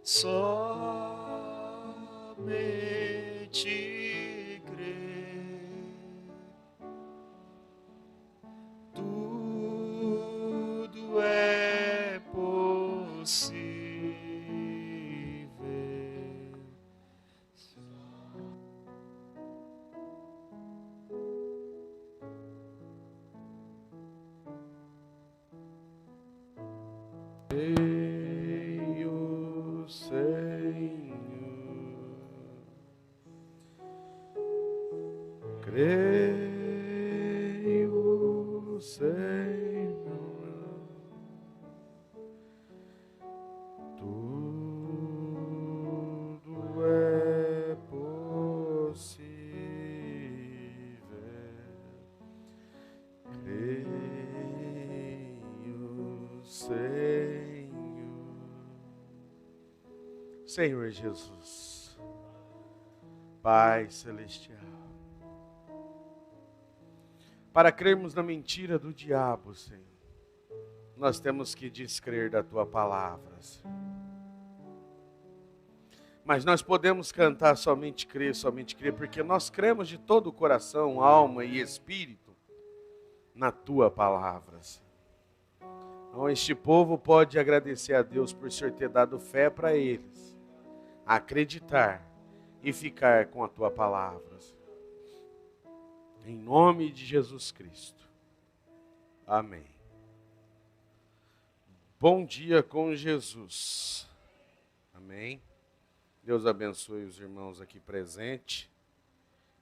somente crer, tudo é possível. Creio, Senhor, creio, Senhor, tudo é possível. Creio, Senhor. Senhor Jesus, Pai Celestial, para crermos na mentira do diabo, Senhor, nós temos que descrer da Tua palavra, Senhor. Mas nós podemos cantar somente crer, porque nós cremos de todo o coração, alma e espírito na Tua palavra, Senhor. Então, este povo pode agradecer a Deus por Senhor ter dado fé para eles, acreditar e ficar com a Tua palavra. Em nome de Jesus Cristo. Amém. Bom dia com Jesus. Amém. Deus abençoe os irmãos aqui presentes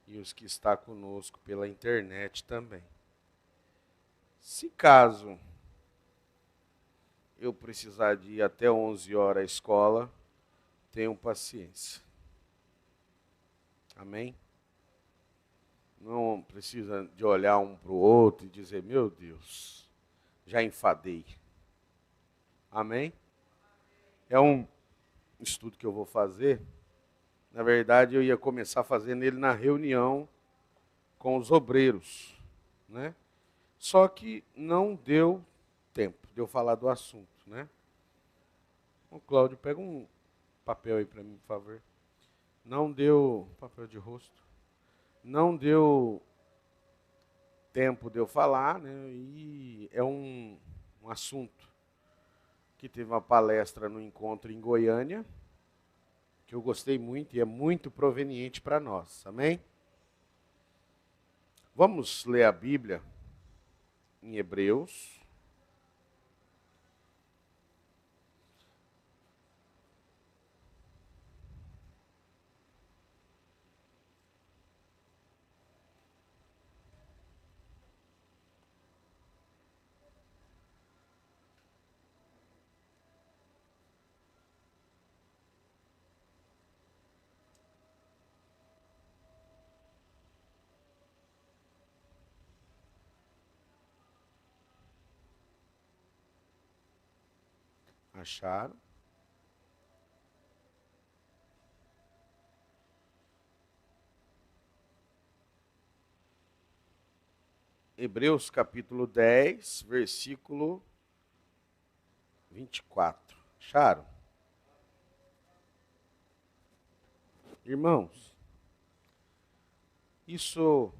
e os que estão conosco pela internet também. Se caso eu precisar de ir até 11 horas à escola, tenham paciência. Amém? Não precisa de olhar um para o outro e dizer, meu Deus, já enfadei. Amém? É um estudo que eu vou fazer. Na verdade, eu ia começar fazendo ele na reunião com os obreiros, né? Só que não deu tempo de eu falar do assunto, né? O Cláudio, pega um papel aí para mim, por favor. Não deu, papel de rosto, não deu tempo de eu falar, né? E é um assunto que teve uma palestra no encontro em Goiânia, que eu gostei muito e é muito proveniente para nós, amém? Vamos ler a Bíblia em Hebreus. Acharam? Hebreus capítulo 10, versículo 24. Acharam? Irmãos, isso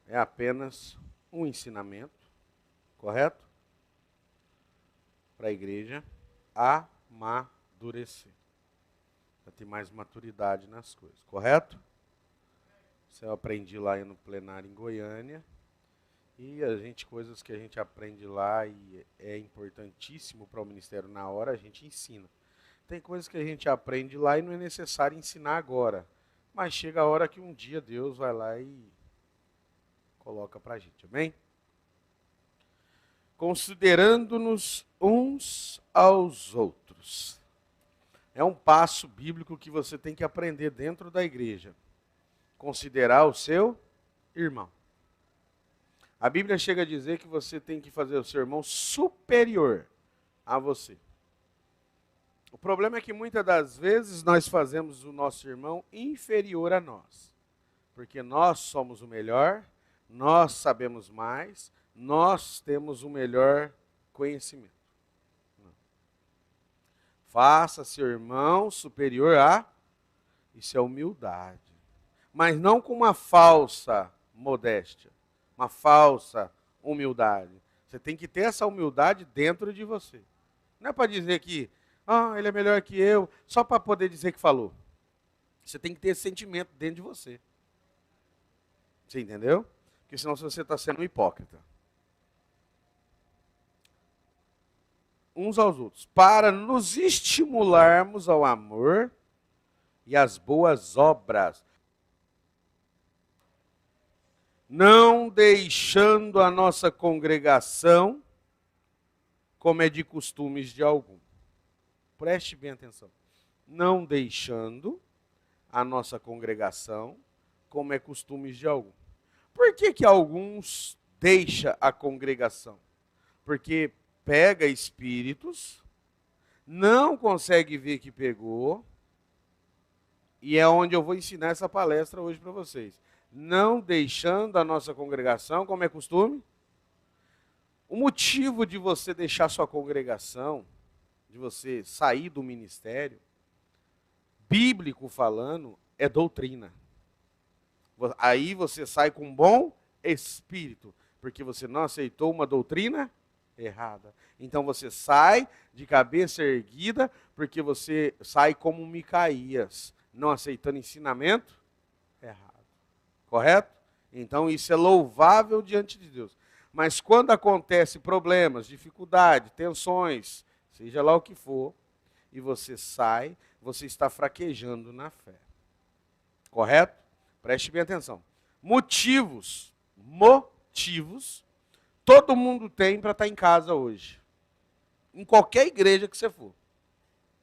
é apenas um ensinamento, correto? Para a igreja amadurecer, para ter mais maturidade nas coisas, correto? Isso eu aprendi lá no plenário em Goiânia. E coisas que a gente aprende lá e é importantíssimo para o ministério na hora, a gente ensina. Tem coisas que a gente aprende lá e não é necessário ensinar agora. Mas chega a hora que um dia Deus vai lá e coloca para a gente, amém? Considerando-nos uns aos outros. É um passo bíblico que você tem que aprender dentro da igreja. Considerar o seu irmão. A Bíblia chega a dizer que você tem que fazer o seu irmão superior a você. O problema é que muitas das vezes nós fazemos o nosso irmão inferior a nós. Porque nós somos o melhor, nós sabemos mais, nós temos o melhor conhecimento. Faça seu irmão superior a... Isso é humildade. Mas não com uma falsa modéstia, uma falsa humildade. Você tem que ter essa humildade dentro de você. Não é para dizer que ele é melhor que eu, só para poder dizer que falou. Você tem que ter esse sentimento dentro de você. Você entendeu? Porque senão você está sendo um hipócrita. Uns aos outros. Para nos estimularmos ao amor e às boas obras. Não deixando a nossa congregação, como é de costumes de algum. Preste bem atenção. Não deixando a nossa congregação, como é costumes de algum. Por que alguns deixam a congregação? Porque pega espíritos, não consegue ver que pegou, e é onde eu vou ensinar essa palestra hoje para vocês. Não deixando a nossa congregação, como é costume. O motivo de você deixar sua congregação, de você sair do ministério, bíblico falando, é doutrina. Aí você sai com um bom espírito, porque você não aceitou uma doutrina errada. Então você sai de cabeça erguida, porque você sai como Micaías, não aceitando ensinamento errado. Correto? Então isso é louvável diante de Deus. Mas quando acontece problemas, dificuldade, tensões, seja lá o que for, e você sai, você está fraquejando na fé. Correto? Preste bem atenção. Motivos, todo mundo tem para estar em casa hoje. Em qualquer igreja que você for.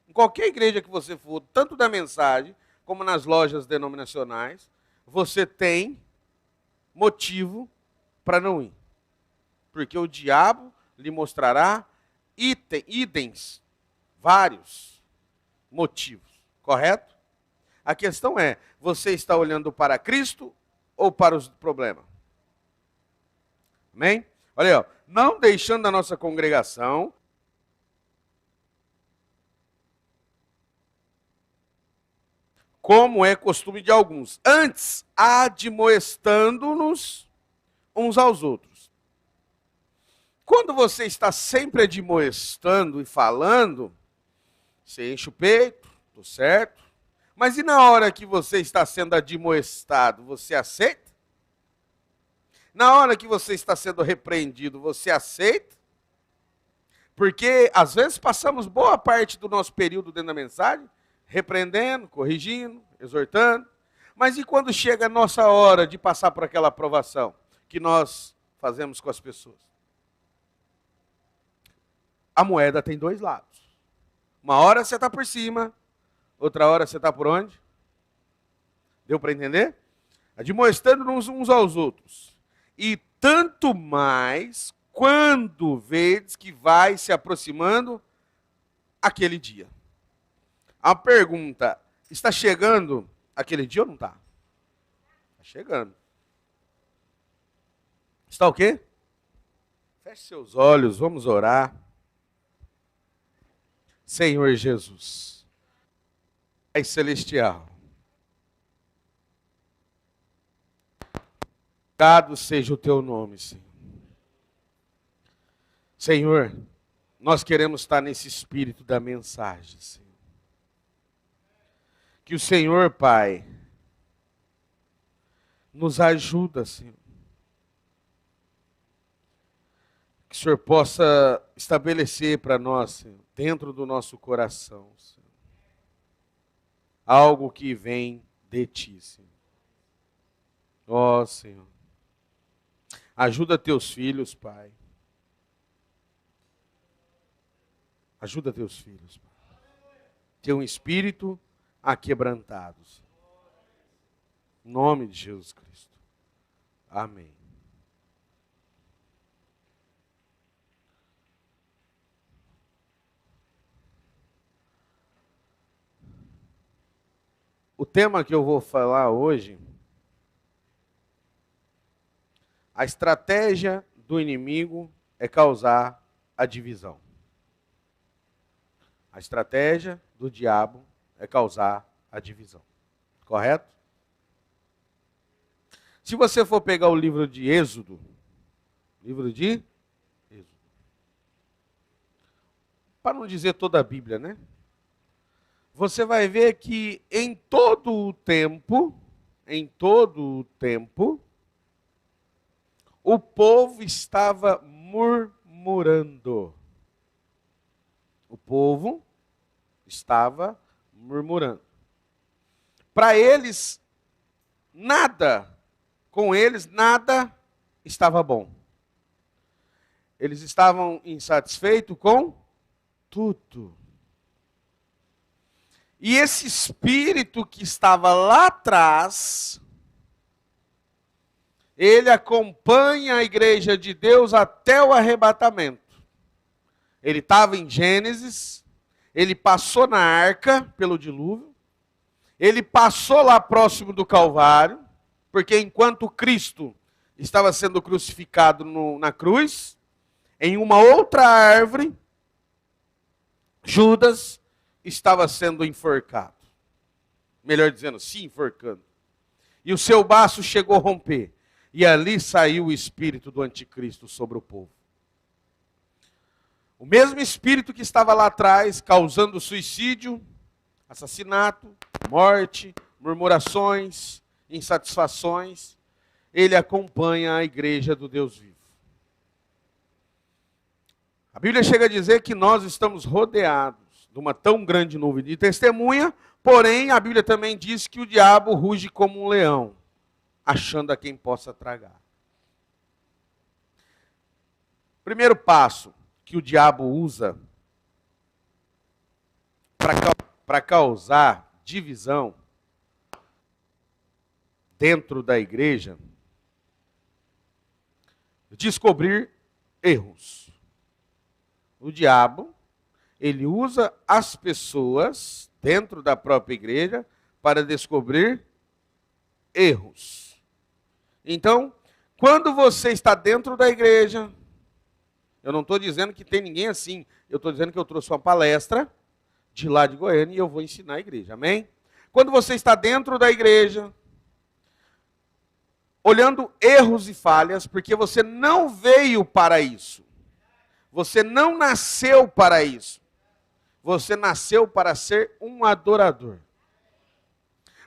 Em qualquer igreja que você for, tanto da mensagem, como nas lojas denominacionais, você tem motivo para não ir. Porque o diabo lhe mostrará itens, vários motivos. Correto? A questão é, você está olhando para Cristo ou para os problemas? Amém? Olha aí, ó. Não deixando a nossa congregação, como é costume de alguns, antes admoestando-nos uns aos outros. Quando você está sempre admoestando e falando, você enche o peito, tô certo, mas e na hora que você está sendo admoestado, você aceita? Na hora que você está sendo repreendido, você aceita? Porque às vezes passamos boa parte do nosso período dentro da mensagem, repreendendo, corrigindo, exortando. Mas e quando chega a nossa hora de passar por aquela aprovação que nós fazemos com as pessoas? A moeda tem dois lados. Uma hora você está por cima, outra hora você está por onde? Deu para entender? Admoestando-nos uns aos outros. E tanto mais quando vedes que vai se aproximando aquele dia. A pergunta, está chegando aquele dia ou não está? Está chegando. Está o quê? Feche seus olhos, vamos orar. Senhor Jesus, Pai Celestial, louvado seja o teu nome, Senhor. Senhor, nós queremos estar nesse espírito da mensagem, Senhor. Que o Senhor, Pai, nos ajuda, Senhor. Que o Senhor possa estabelecer para nós, Senhor, dentro do nosso coração, Senhor, algo que vem de Ti, Senhor. Ó, Senhor, ajuda teus filhos, Pai. Ajuda teus filhos, Pai. Ter um espírito aquebrantado, Senhor. Em nome de Jesus Cristo. Amém. O tema que eu vou falar hoje, a estratégia do inimigo é causar a divisão. A estratégia do diabo é causar a divisão. Correto? Se você for pegar o livro de Êxodo, para não dizer toda a Bíblia, né? Você vai ver que em todo o tempo, o povo estava murmurando. O povo estava murmurando. Para eles, com eles, nada estava bom. Eles estavam insatisfeitos com tudo. E esse espírito que estava lá atrás, ele acompanha a igreja de Deus até o arrebatamento. Ele estava em Gênesis, ele passou na arca pelo dilúvio, ele passou lá próximo do Calvário, porque enquanto Cristo estava sendo crucificado na cruz, em uma outra árvore, Judas estava sendo enforcado. Melhor dizendo, se enforcando. E o seu baço chegou a romper. E ali saiu o espírito do anticristo sobre o povo. O mesmo espírito que estava lá atrás, causando suicídio, assassinato, morte, murmurações, insatisfações, ele acompanha a igreja do Deus vivo. A Bíblia chega a dizer que nós estamos rodeados de uma tão grande nuvem de testemunha, porém a Bíblia também diz que o diabo ruge como um leão, achando a quem possa tragar. Primeiro passo que o diabo usa para causar divisão dentro da igreja, descobrir erros. O diabo, ele usa as pessoas dentro da própria igreja para descobrir erros. Então, quando você está dentro da igreja, eu não estou dizendo que tem ninguém assim, eu estou dizendo que eu trouxe uma palestra de lá de Goiânia e eu vou ensinar a igreja, amém? Quando você está dentro da igreja, olhando erros e falhas, porque você não veio para isso. Você não nasceu para isso. Você nasceu para ser um adorador.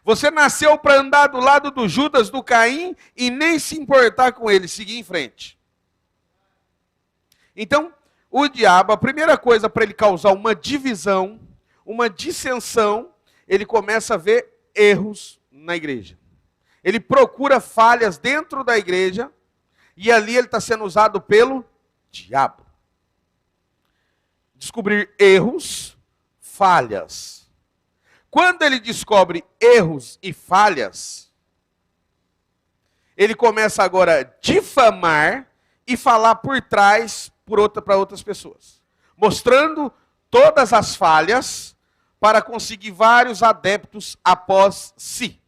Você nasceu para andar do lado do Judas, do Caim, e nem se importar com ele, seguir em frente. Então, o diabo, a primeira coisa para ele causar uma divisão, uma dissensão, ele começa a ver erros na igreja. Ele procura falhas dentro da igreja, e ali ele está sendo usado pelo diabo. Descobrir erros, falhas. Quando ele descobre erros e falhas, ele começa agora a difamar e falar por trás para outras pessoas, mostrando todas as falhas para conseguir vários adeptos após si.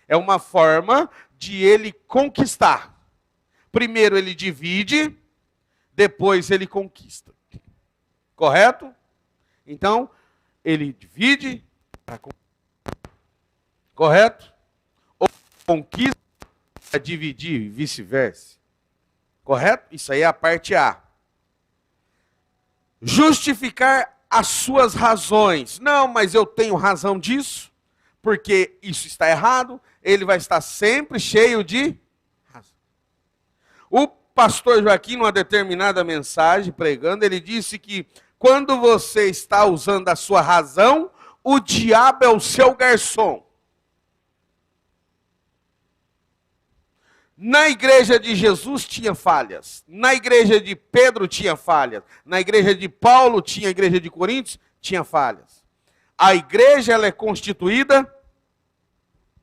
É uma forma de ele conquistar. Primeiro ele divide, depois ele conquista. Correto? Então, ele divide para conquistar. Correto? Ou conquista para dividir e vice-versa. Correto? Isso aí é a parte A. Justificar as suas razões. Não, mas eu tenho razão disso, porque isso está errado. Ele vai estar sempre cheio de razão. O pastor Joaquim, numa determinada mensagem, pregando, ele disse que quando você está usando a sua razão, o diabo é o seu garçom. Na igreja de Jesus tinha falhas. Na igreja de Pedro tinha falhas. Na igreja de Paulo tinha, a igreja de Coríntios tinha falhas. A igreja ela é constituída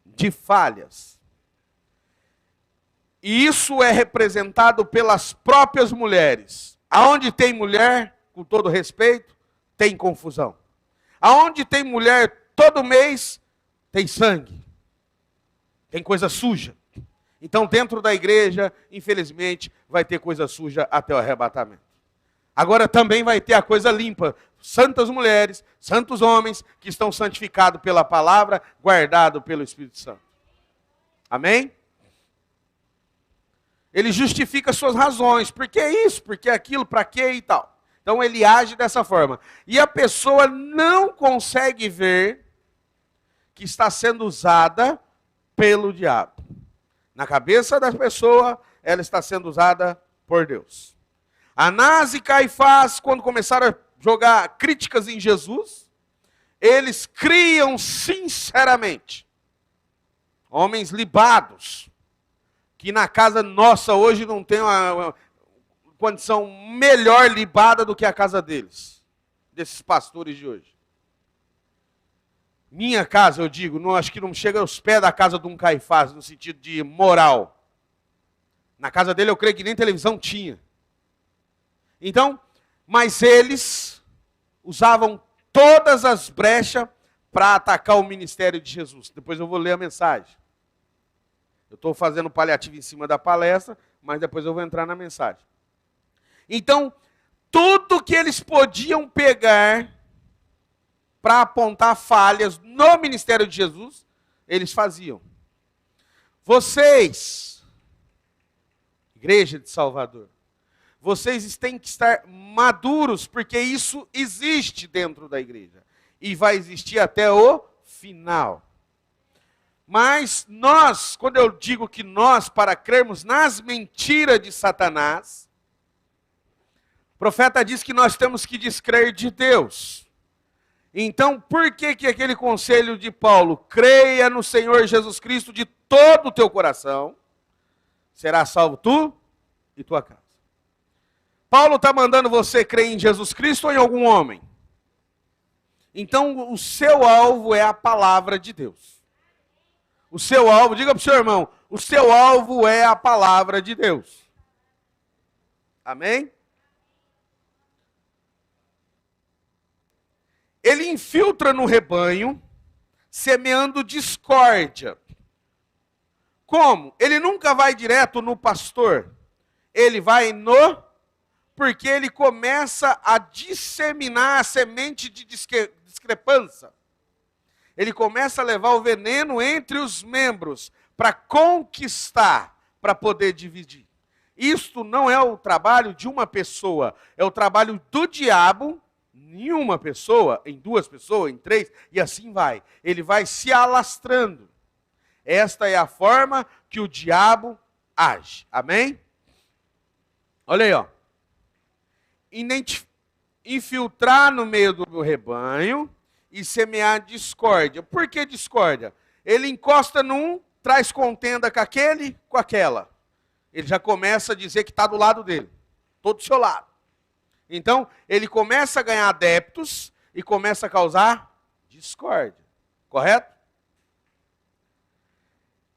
de falhas. E isso é representado pelas próprias mulheres. Aonde tem mulher, com todo respeito, tem confusão. Aonde tem mulher, todo mês, tem sangue. Tem coisa suja. Então, dentro da igreja, infelizmente, vai ter coisa suja até o arrebatamento. Agora também vai ter a coisa limpa. Santas mulheres, santos homens que estão santificados pela palavra, guardados pelo Espírito Santo. Amém? Ele justifica suas razões. Por que isso? Por que aquilo? Para quê e tal. Então ele age dessa forma. E a pessoa não consegue ver que está sendo usada pelo diabo. Na cabeça da pessoa, ela está sendo usada por Deus. Anás e Caifás, quando começaram a jogar críticas em Jesus, eles criam sinceramente. Homens libados, que na casa nossa hoje não tem uma condição melhor libada do que a casa deles, desses pastores de hoje. Minha casa, eu digo, não, acho que não chega aos pés da casa de um Caifás, no sentido de moral. Na casa dele eu creio que nem televisão tinha. Então, mas eles usavam todas as brechas para atacar o ministério de Jesus. Depois eu vou ler a mensagem. Eu estou fazendo paliativo em cima da palestra, mas depois eu vou entrar na mensagem. Então, tudo que eles podiam pegar para apontar falhas no ministério de Jesus, eles faziam. Vocês, Igreja de Salvador, vocês têm que estar maduros, porque isso existe dentro da igreja. E vai existir até o final. Mas nós, quando eu digo que nós, para crermos nas mentiras de Satanás, o profeta diz que nós temos que descrer de Deus. Então, por que aquele conselho de Paulo, creia no Senhor Jesus Cristo de todo o teu coração, será salvo tu e tua casa. Paulo está mandando você crer em Jesus Cristo ou em algum homem? Então, o seu alvo é a palavra de Deus. O seu alvo, diga para o seu irmão, o seu alvo é a palavra de Deus. Amém? Ele infiltra no rebanho, semeando discórdia. Como? Ele nunca vai direto no pastor. Ele vai no... Porque ele começa a disseminar a semente de discrepância. Ele começa a levar o veneno entre os membros para conquistar, para poder dividir. Isto não é o trabalho de uma pessoa, é o trabalho do diabo em uma pessoa, em duas pessoas, em três, e assim vai. Ele vai se alastrando. Esta é a forma que o diabo age. Amém? Olha aí, ó. Infiltrar no meio do rebanho e semear discórdia. Por que discórdia? Ele encosta num, traz contenda com aquele, com aquela. Ele já começa a dizer que está do lado dele. Estou do seu lado. Então, ele começa a ganhar adeptos e começa a causar discórdia. Correto?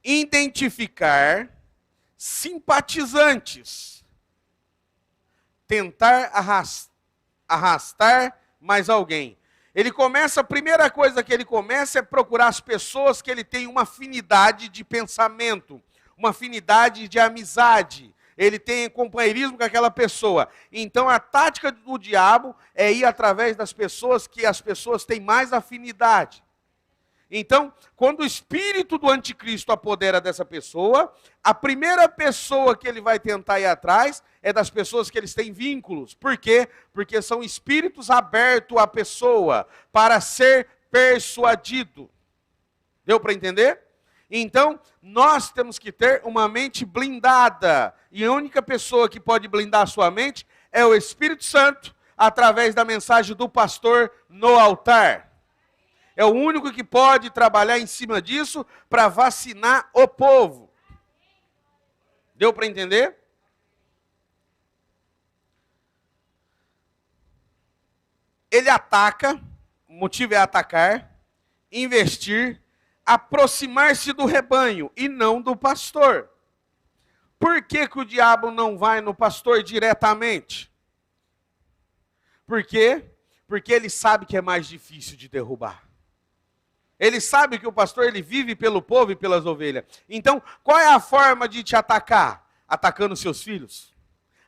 Identificar simpatizantes. Tentar arrastar mais alguém. Ele começa, a primeira coisa que ele começa é procurar as pessoas que ele tem uma afinidade de pensamento, uma afinidade de amizade. Ele tem companheirismo com aquela pessoa. Então a tática do diabo é ir através das pessoas que as pessoas têm mais afinidade. Então, quando o espírito do anticristo apodera dessa pessoa, a primeira pessoa que ele vai tentar ir atrás é das pessoas que eles têm vínculos. Por quê? Porque são espíritos abertos à pessoa para ser persuadido. Deu para entender? Então, nós temos que ter uma mente blindada. E a única pessoa que pode blindar a sua mente é o Espírito Santo, através da mensagem do pastor no altar. É o único que pode trabalhar em cima disso para vacinar o povo. Deu para entender? Ele ataca, o motivo é atacar, investir, aproximar-se do rebanho e não do pastor. Por que o diabo não vai no pastor diretamente? Por quê? Porque ele sabe que é mais difícil de derrubar. Ele sabe que o pastor ele vive pelo povo e pelas ovelhas. Então, qual é a forma de te atacar? Atacando seus filhos?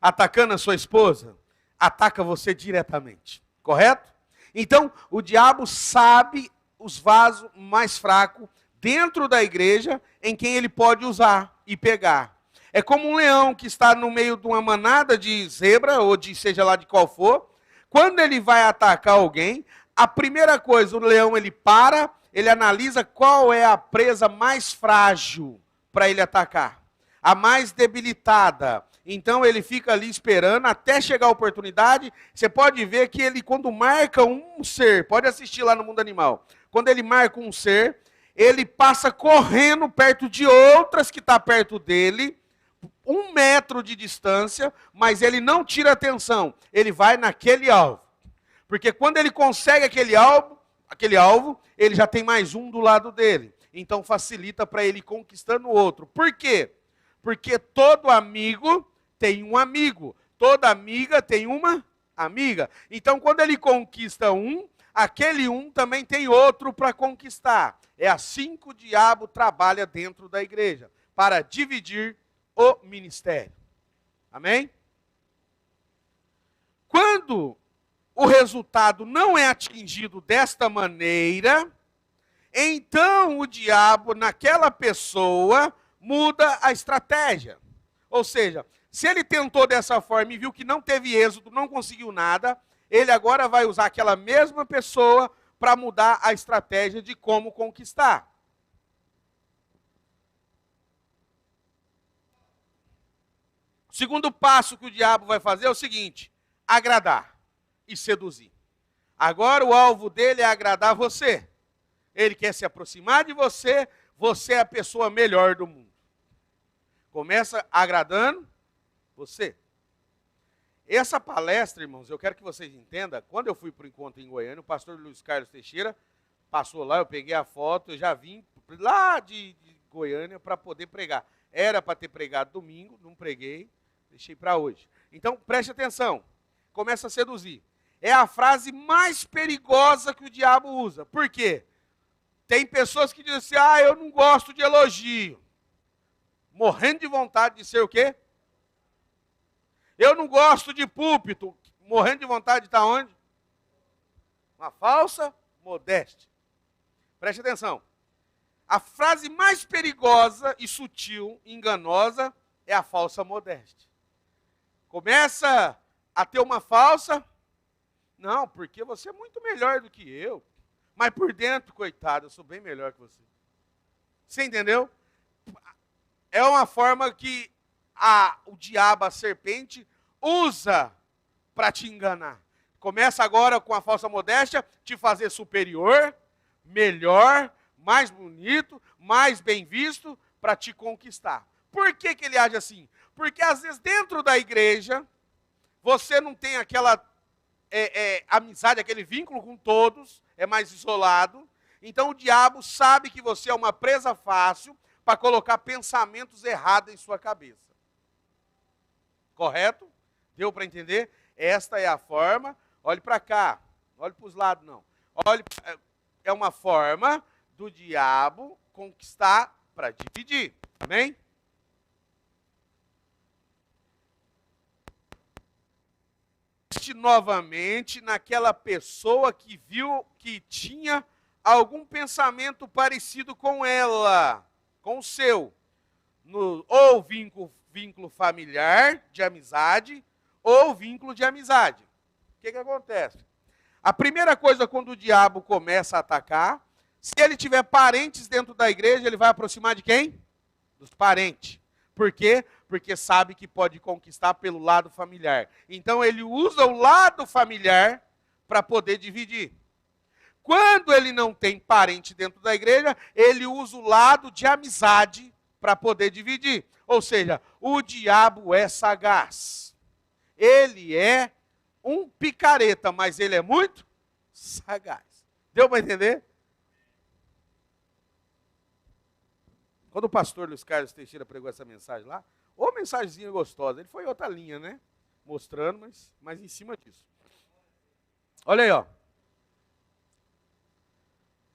Atacando a sua esposa? ataca você diretamente, correto? Então, o diabo sabe os vasos mais fracos dentro da igreja em quem ele pode usar e pegar. É como um leão que está no meio de uma manada de zebra, ou de seja lá de qual for. Quando ele vai atacar alguém, a primeira coisa, o leão ele para, ele analisa qual é a presa mais frágil para ele atacar, a mais debilitada. Então ele fica ali esperando até chegar a oportunidade. Você pode ver que ele, quando marca um ser, pode assistir lá no Mundo Animal, quando ele marca um ser, ele passa correndo perto de outras que estão perto dele, 1 metro de distância, mas ele não tira atenção, ele vai naquele alvo. Porque quando ele consegue aquele alvo, ele já tem mais um do lado dele. Então facilita para ele ir conquistando o outro. Por quê? Porque todo amigo tem um amigo, toda amiga tem uma amiga. Então quando ele conquista um, aquele um também tem outro para conquistar. É assim que o diabo trabalha dentro da igreja, para dividir o ministério. Amém? Quando o resultado não é atingido desta maneira, então o diabo naquela pessoa muda a estratégia. Ou seja, se ele tentou dessa forma e viu que não teve êxito, não conseguiu nada, ele agora vai usar aquela mesma pessoa para mudar a estratégia de como conquistar. O segundo passo que o diabo vai fazer é o seguinte: agradar e seduzir. Agora o alvo dele é agradar você. Ele quer se aproximar de você, você é a pessoa melhor do mundo. Começa agradando você. Essa palestra, irmãos, eu quero que vocês entendam, quando eu fui para o encontro em Goiânia, o pastor Luiz Carlos Teixeira passou lá, eu peguei a foto, eu já vim lá de Goiânia para poder pregar. Era para ter pregado domingo, não preguei, deixei para hoje. Então, preste atenção, começa a seduzir. É a frase mais perigosa que o diabo usa. Por quê? Tem pessoas que dizem assim, eu não gosto de elogio. Morrendo de vontade de ser o quê? Eu não gosto de púlpito. Morrendo de vontade de estar onde? Uma falsa modéstia. Preste atenção. A frase mais perigosa e sutil, enganosa, é a falsa modéstia. Começa a ter uma falsa... Não, porque você é muito melhor do que eu. Mas por dentro, coitado, eu sou bem melhor que você. Você entendeu? É uma forma que o diabo, a serpente, usa para te enganar. Começa agora com a falsa modéstia, te fazer superior, melhor, mais bonito, mais bem visto, para te conquistar. Por que ele age assim? Porque às vezes dentro da igreja, você não tem aquela amizade, aquele vínculo com todos, é mais isolado. Então o diabo sabe que você é uma presa fácil para colocar pensamentos errados em sua cabeça. Correto? Deu para entender? Esta é a forma. Olhe para cá, olhe para os lados não. É uma forma do diabo conquistar para dividir. Amém? Novamente naquela pessoa que viu que tinha algum pensamento parecido com ela, com o seu, ou vínculo familiar de amizade, ou vínculo de amizade. O que acontece? A primeira coisa quando o diabo começa a atacar, se ele tiver parentes dentro da igreja, ele vai aproximar de quem? Dos parentes. Por quê? Porque sabe que pode conquistar pelo lado familiar. Então ele usa o lado familiar para poder dividir. Quando ele não tem parente dentro da igreja, ele usa o lado de amizade para poder dividir. Ou seja, o diabo é sagaz. Ele é um picareta, mas ele é muito sagaz. Deu para entender? Quando o pastor Luiz Carlos Teixeira pregou essa mensagem lá, ô mensagenzinha gostosa, ele foi outra linha, né? Mostrando, mas em cima disso. Olha aí, ó.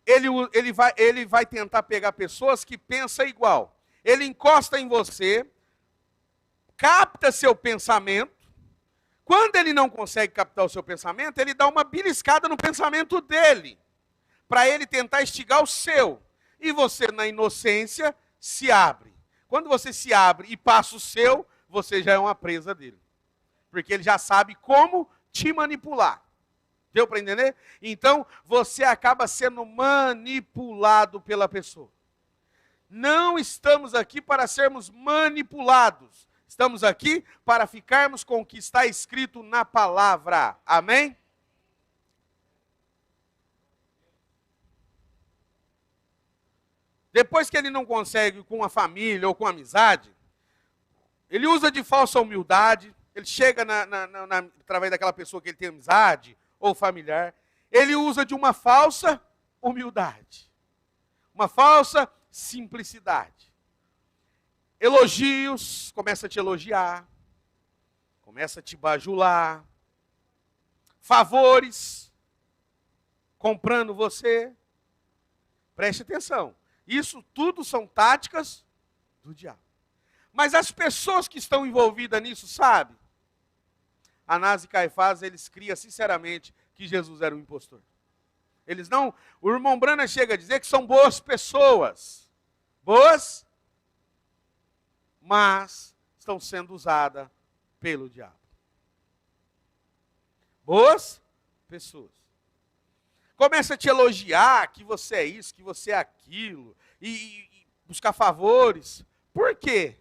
Ele vai tentar pegar pessoas que pensam igual. Ele encosta em você, capta seu pensamento, Quando ele não consegue captar o seu pensamento, ele dá uma beliscada no pensamento dele, para ele tentar instigar o seu. E você, na inocência, se abre. Quando você se abre e passa o seu, você já é uma presa dele. Porque ele já sabe como te manipular. Deu para entender? Então, você acaba sendo manipulado pela pessoa. Não estamos aqui para sermos manipulados. Estamos aqui para ficarmos com o que está escrito na palavra. Amém? Depois que ele não consegue com a família ou com a amizade, ele usa de falsa humildade, ele chega através daquela pessoa que ele tem amizade ou familiar, ele usa de uma falsa humildade, uma falsa simplicidade. Elogios, começa a te elogiar, começa a te bajular, favores, comprando você. Preste atenção. Isso tudo são táticas do diabo. Mas as pessoas que estão envolvidas nisso, sabe? Anás e Caifás, eles criam sinceramente que Jesus era um impostor. Eles não... O irmão Branham chega a dizer que são boas pessoas. Boas, mas estão sendo usadas pelo diabo. Boas pessoas. Começa a te elogiar que você é isso, que você é aquilo, e buscar favores. Por quê?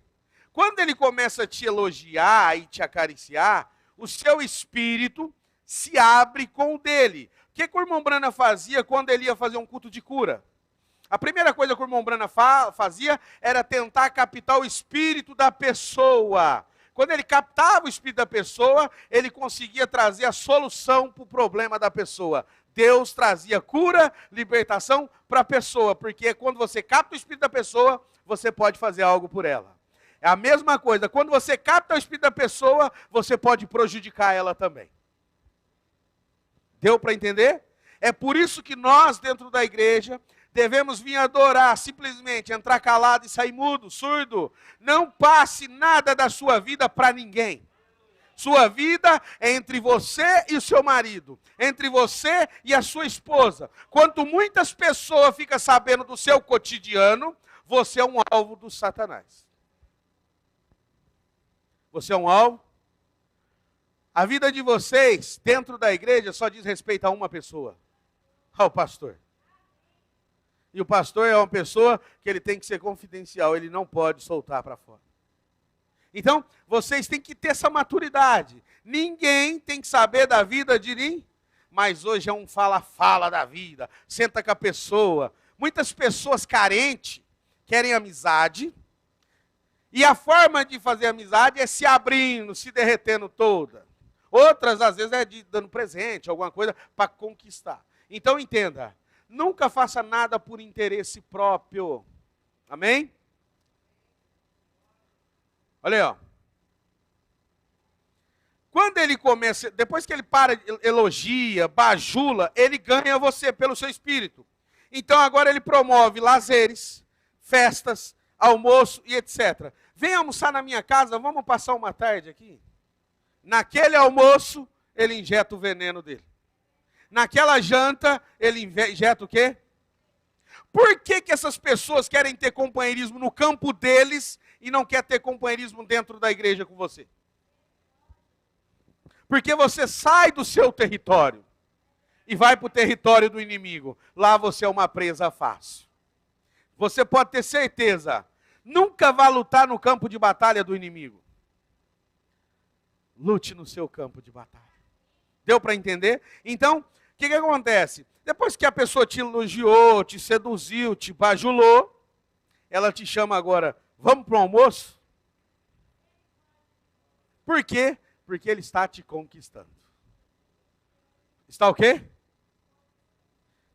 Quando ele começa a te elogiar e te acariciar, o seu espírito se abre com o dele. O que o irmão Branham fazia quando ele ia fazer um culto de cura? A primeira coisa que o irmão Branham fazia era tentar captar o espírito da pessoa. Quando ele captava o espírito da pessoa, ele conseguia trazer a solução para o problema da pessoa. Deus trazia cura, libertação para a pessoa, porque quando você capta o espírito da pessoa, você pode fazer algo por ela. É a mesma coisa, quando você capta o espírito da pessoa, você pode prejudicar ela também. Deu para entender? É por isso que nós, dentro da igreja, devemos vir adorar, simplesmente entrar calado e sair mudo, surdo. Não passe nada da sua vida para ninguém. Sua vida é entre você e o seu marido, entre você e a sua esposa. Quanto muitas pessoas ficam sabendo do seu cotidiano, você é um alvo do Satanás. Você é um alvo. A vida de vocês, dentro da igreja, só diz respeito a uma pessoa, ao pastor. E o pastor é uma pessoa que ele tem que ser confidencial, ele não pode soltar para fora. Então, vocês têm que ter essa maturidade. Ninguém tem que saber da vida de ninguém. Mas hoje é um fala-fala da vida. Senta com a pessoa. Muitas pessoas carentes querem amizade. E a forma de fazer amizade é se abrindo, se derretendo toda. Outras, às vezes, é dando presente, alguma coisa para conquistar. Então, entenda. Nunca faça nada por interesse próprio. Amém? Olha aí, ó. Quando ele começa, depois que ele para, elogia, bajula, ele ganha você pelo seu espírito. Então agora ele promove lazeres, festas, almoço e etc. Vem almoçar na minha casa, vamos passar uma tarde aqui? Naquele almoço, ele injeta o veneno dele. Naquela janta, ele injeta o quê? Por que essas pessoas querem ter companheirismo no campo deles e não quer ter companheirismo dentro da igreja com você? Porque você sai do seu território e vai para o território do inimigo. Lá você é uma presa fácil. Você pode ter certeza, nunca vai lutar no campo de batalha do inimigo. Lute no seu campo de batalha. Deu para entender? Então, o que acontece? Depois que a pessoa te elogiou, te seduziu, te bajulou, ela te chama agora, vamos para o almoço? Por quê? Porque ele está te conquistando. Está o quê?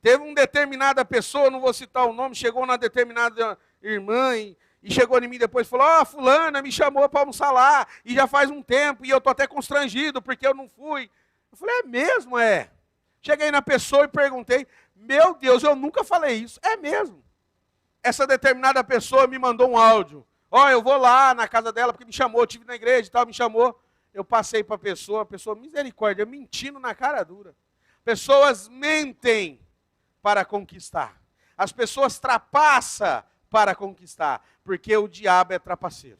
Teve uma determinada pessoa, não vou citar o nome, chegou na determinada irmã e chegou em mim depois e falou, fulana me chamou para almoçar lá, e já faz um tempo, e eu estou até constrangido, porque eu não fui. Eu falei, é mesmo? É. Cheguei na pessoa e perguntei, meu Deus, eu nunca falei isso. É mesmo. Essa determinada pessoa me mandou um áudio. Eu vou lá na casa dela, porque me chamou, eu estive na igreja e tal, me chamou. Eu passei para a pessoa, misericórdia, mentindo na cara dura. Pessoas mentem para conquistar. As pessoas trapaçam para conquistar, porque o diabo é trapaceiro.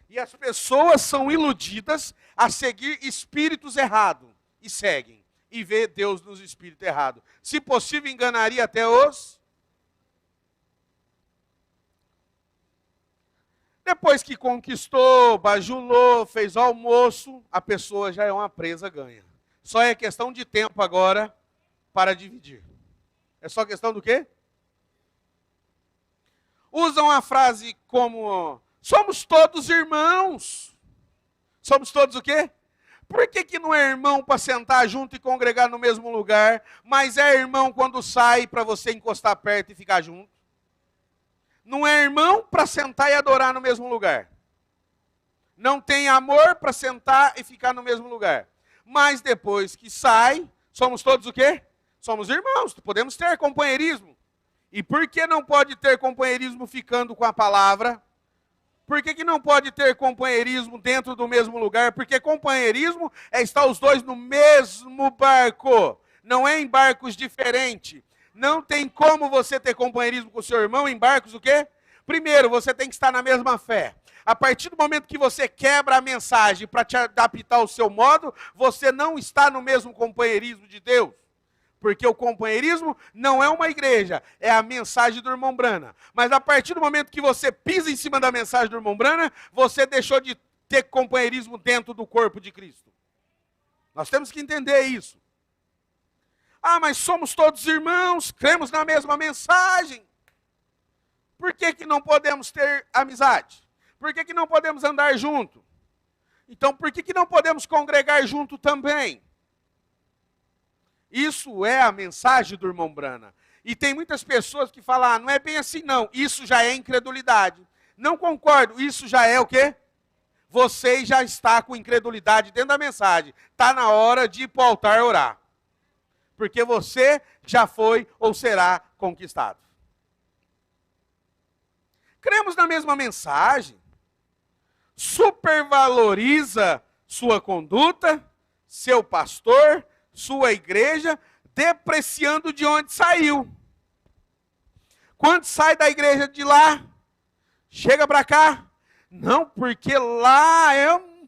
E as pessoas são iludidas a seguir espíritos errados e seguem. E vê Deus nos espíritos errados. Se possível, enganaria até os. Depois que conquistou, bajulou, fez o almoço, a pessoa já é uma presa ganha. Só é questão de tempo agora para dividir. É só questão do quê? Usam a frase como, somos todos irmãos. Somos todos o quê? Por que não é irmão para sentar junto e congregar no mesmo lugar, mas é irmão quando sai para você encostar perto e ficar junto? Não é irmão para sentar e adorar no mesmo lugar. Não tem amor para sentar e ficar no mesmo lugar. Mas depois que sai, somos todos o quê? Somos irmãos, podemos ter companheirismo. E por que não pode ter companheirismo ficando com a palavra? Por que não pode ter companheirismo dentro do mesmo lugar? Porque companheirismo é estar os dois no mesmo barco. Não é em barcos diferentes. Não tem como você ter companheirismo com o seu irmão em barcos o quê? Primeiro, você tem que estar na mesma fé. A partir do momento que você quebra a mensagem para te adaptar ao seu modo, você não está no mesmo companheirismo de Deus. Porque o companheirismo não é uma igreja, é a mensagem do irmão Brana. Mas a partir do momento que você pisa em cima da mensagem do irmão Brana, você deixou de ter companheirismo dentro do corpo de Cristo. Nós temos que entender isso. Ah, mas somos todos irmãos, cremos na mesma mensagem. Por que não podemos ter amizade? Por que não podemos andar junto? Então, por que não podemos congregar junto também? Isso é a mensagem do irmão Brana. E tem muitas pessoas que falam, não é bem assim não, isso já é incredulidade. Não concordo, isso já é o quê? Você já está com incredulidade dentro da mensagem. Está na hora de ir para o altar orar. Porque você já foi ou será conquistado. Cremos na mesma mensagem. Supervaloriza sua conduta, seu pastor, sua igreja, depreciando de onde saiu. Quando sai da igreja de lá, chega para cá, não, porque lá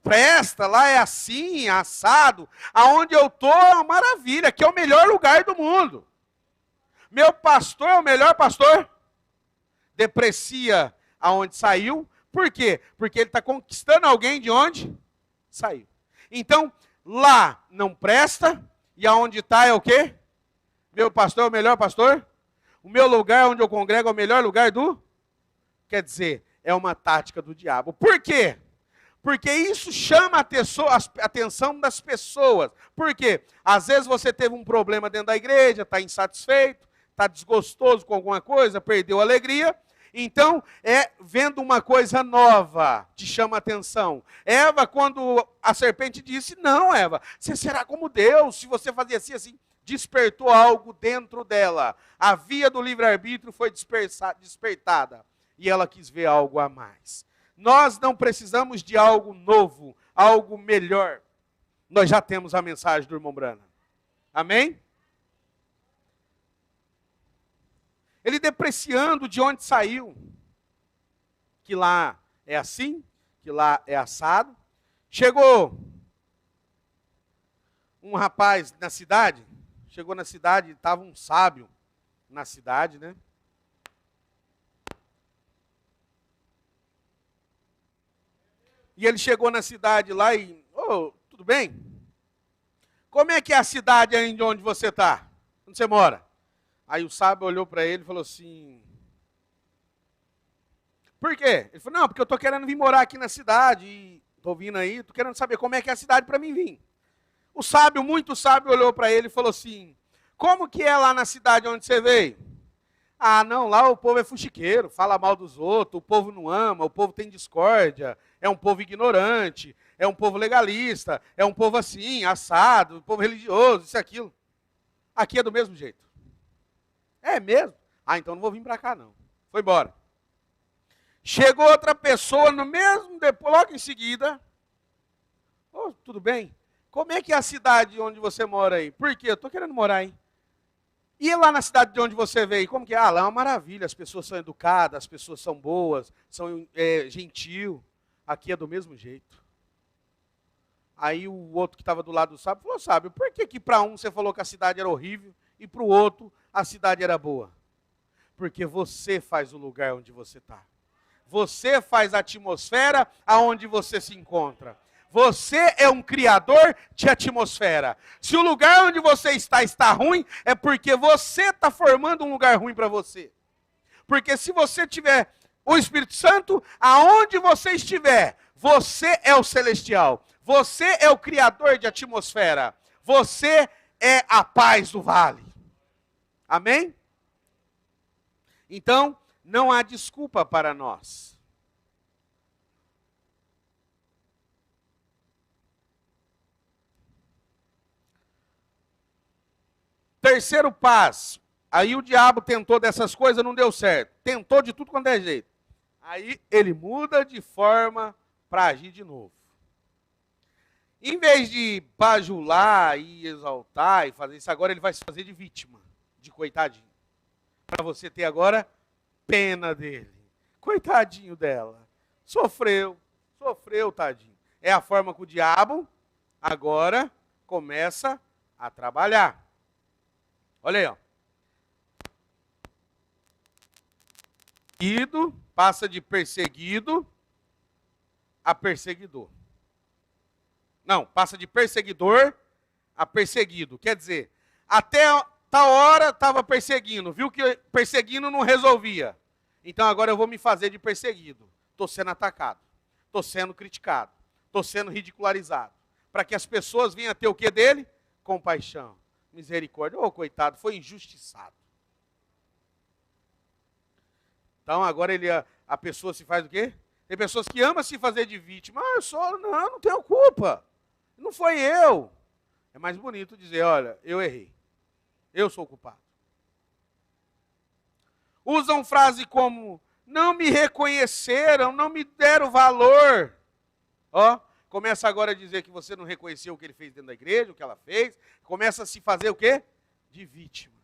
presta, lá é assim, assado, aonde eu estou é uma maravilha, que é o melhor lugar do mundo. Meu pastor é o melhor pastor. Deprecia aonde saiu, por quê? Porque ele está conquistando alguém de onde saiu. Então, lá não presta, e aonde está é o quê? Meu pastor é o melhor pastor? O meu lugar onde eu congrego é o melhor lugar do? Quer dizer, é uma tática do diabo. Por quê? Porque isso chama a atenção das pessoas. Por quê? Às vezes você teve um problema dentro da igreja, está insatisfeito, está desgostoso com alguma coisa, perdeu a alegria. Então, vendo uma coisa nova, te chama a atenção. Eva, quando a serpente disse, não, Eva, você será como Deus, se você fazia assim, despertou algo dentro dela. A via do livre-arbítrio foi despertada. E ela quis ver algo a mais. Nós não precisamos de algo novo, algo melhor. Nós já temos a mensagem do irmão Brana. Amém? Ele depreciando de onde saiu. Que lá é assim, que lá é assado. Chegou um rapaz na cidade, chegou na cidade, estava um sábio na cidade, né? E ele chegou na cidade lá e, tudo bem? Como é que é a cidade aí de onde você está? Onde você mora? Aí o sábio olhou para ele e falou assim, por quê? Ele falou, não, porque eu estou querendo vir morar aqui na cidade, e estou vindo aí, estou querendo saber como é que é a cidade para mim vir. O sábio, muito sábio, olhou para ele e falou assim, como que é lá na cidade onde você veio? Ah, não, lá o povo é fuxiqueiro, fala mal dos outros, o povo não ama, o povo tem discórdia, é um povo ignorante, é um povo legalista, é um povo assim, assado, um povo religioso, isso e aquilo. Aqui é do mesmo jeito. É mesmo? Ah, então não vou vir para cá não. Foi embora. Chegou outra pessoa no mesmo, depois, logo em seguida, Ô, tudo bem? Como é que é a cidade onde você mora aí? Por quê? Eu estou querendo morar aí. E lá na cidade de onde você veio, como que é? Ah, lá é uma maravilha, as pessoas são educadas, as pessoas são boas, são gentil. Aqui é do mesmo jeito. Aí o outro que estava do lado do sábio falou, sábio, por que que para um você falou que a cidade era horrível e para o outro a cidade era boa? Porque você faz o lugar onde você está. Você faz a atmosfera aonde você se encontra. Você é um criador de atmosfera. Se o lugar onde você está ruim, é porque você está formando um lugar ruim para você. Porque se você tiver o Espírito Santo, aonde você estiver, você é o celestial. Você é o criador de atmosfera. Você é a paz do vale. Amém? Então, não há desculpa para nós. Terceiro passo. Aí o diabo tentou dessas coisas, não deu certo. Tentou de tudo quanto é jeito. Aí ele muda de forma para agir de novo. Em vez de bajular e exaltar e fazer isso, agora ele vai se fazer de vítima, de coitadinho. Para você ter agora pena dele. Coitadinho dela. Sofreu, tadinho. É a forma que o diabo agora começa a trabalhar. Olha aí, ó. Passa de perseguido a perseguidor. Não, passa de perseguidor a perseguido. Quer dizer, até tal hora estava perseguindo, viu que perseguindo não resolvia. Então agora eu vou me fazer de perseguido. Estou sendo atacado, estou sendo criticado, estou sendo ridicularizado. Para que as pessoas venham a ter o que dele? Compaixão, misericórdia. Ô, coitado, foi injustiçado. Então agora a pessoa se faz o quê? Tem pessoas que amam se fazer de vítima. Ah, não tenho culpa. Não foi eu. É mais bonito dizer, olha, eu errei. Eu sou o culpado. Usam frase como, não me reconheceram, não me deram valor. Ó, começa agora a dizer que você não reconheceu o que ele fez dentro da igreja, o que ela fez. Começa a se fazer o quê? De vítima.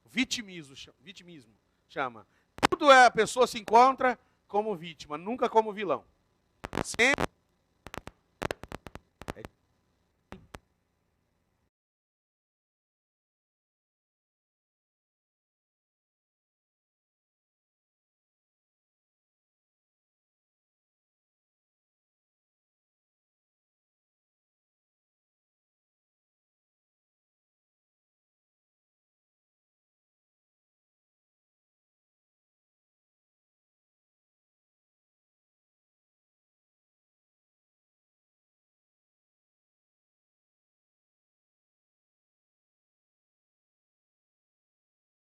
Vitimismo chama. Tudo a pessoa se encontra como vítima, nunca como vilão. Sempre.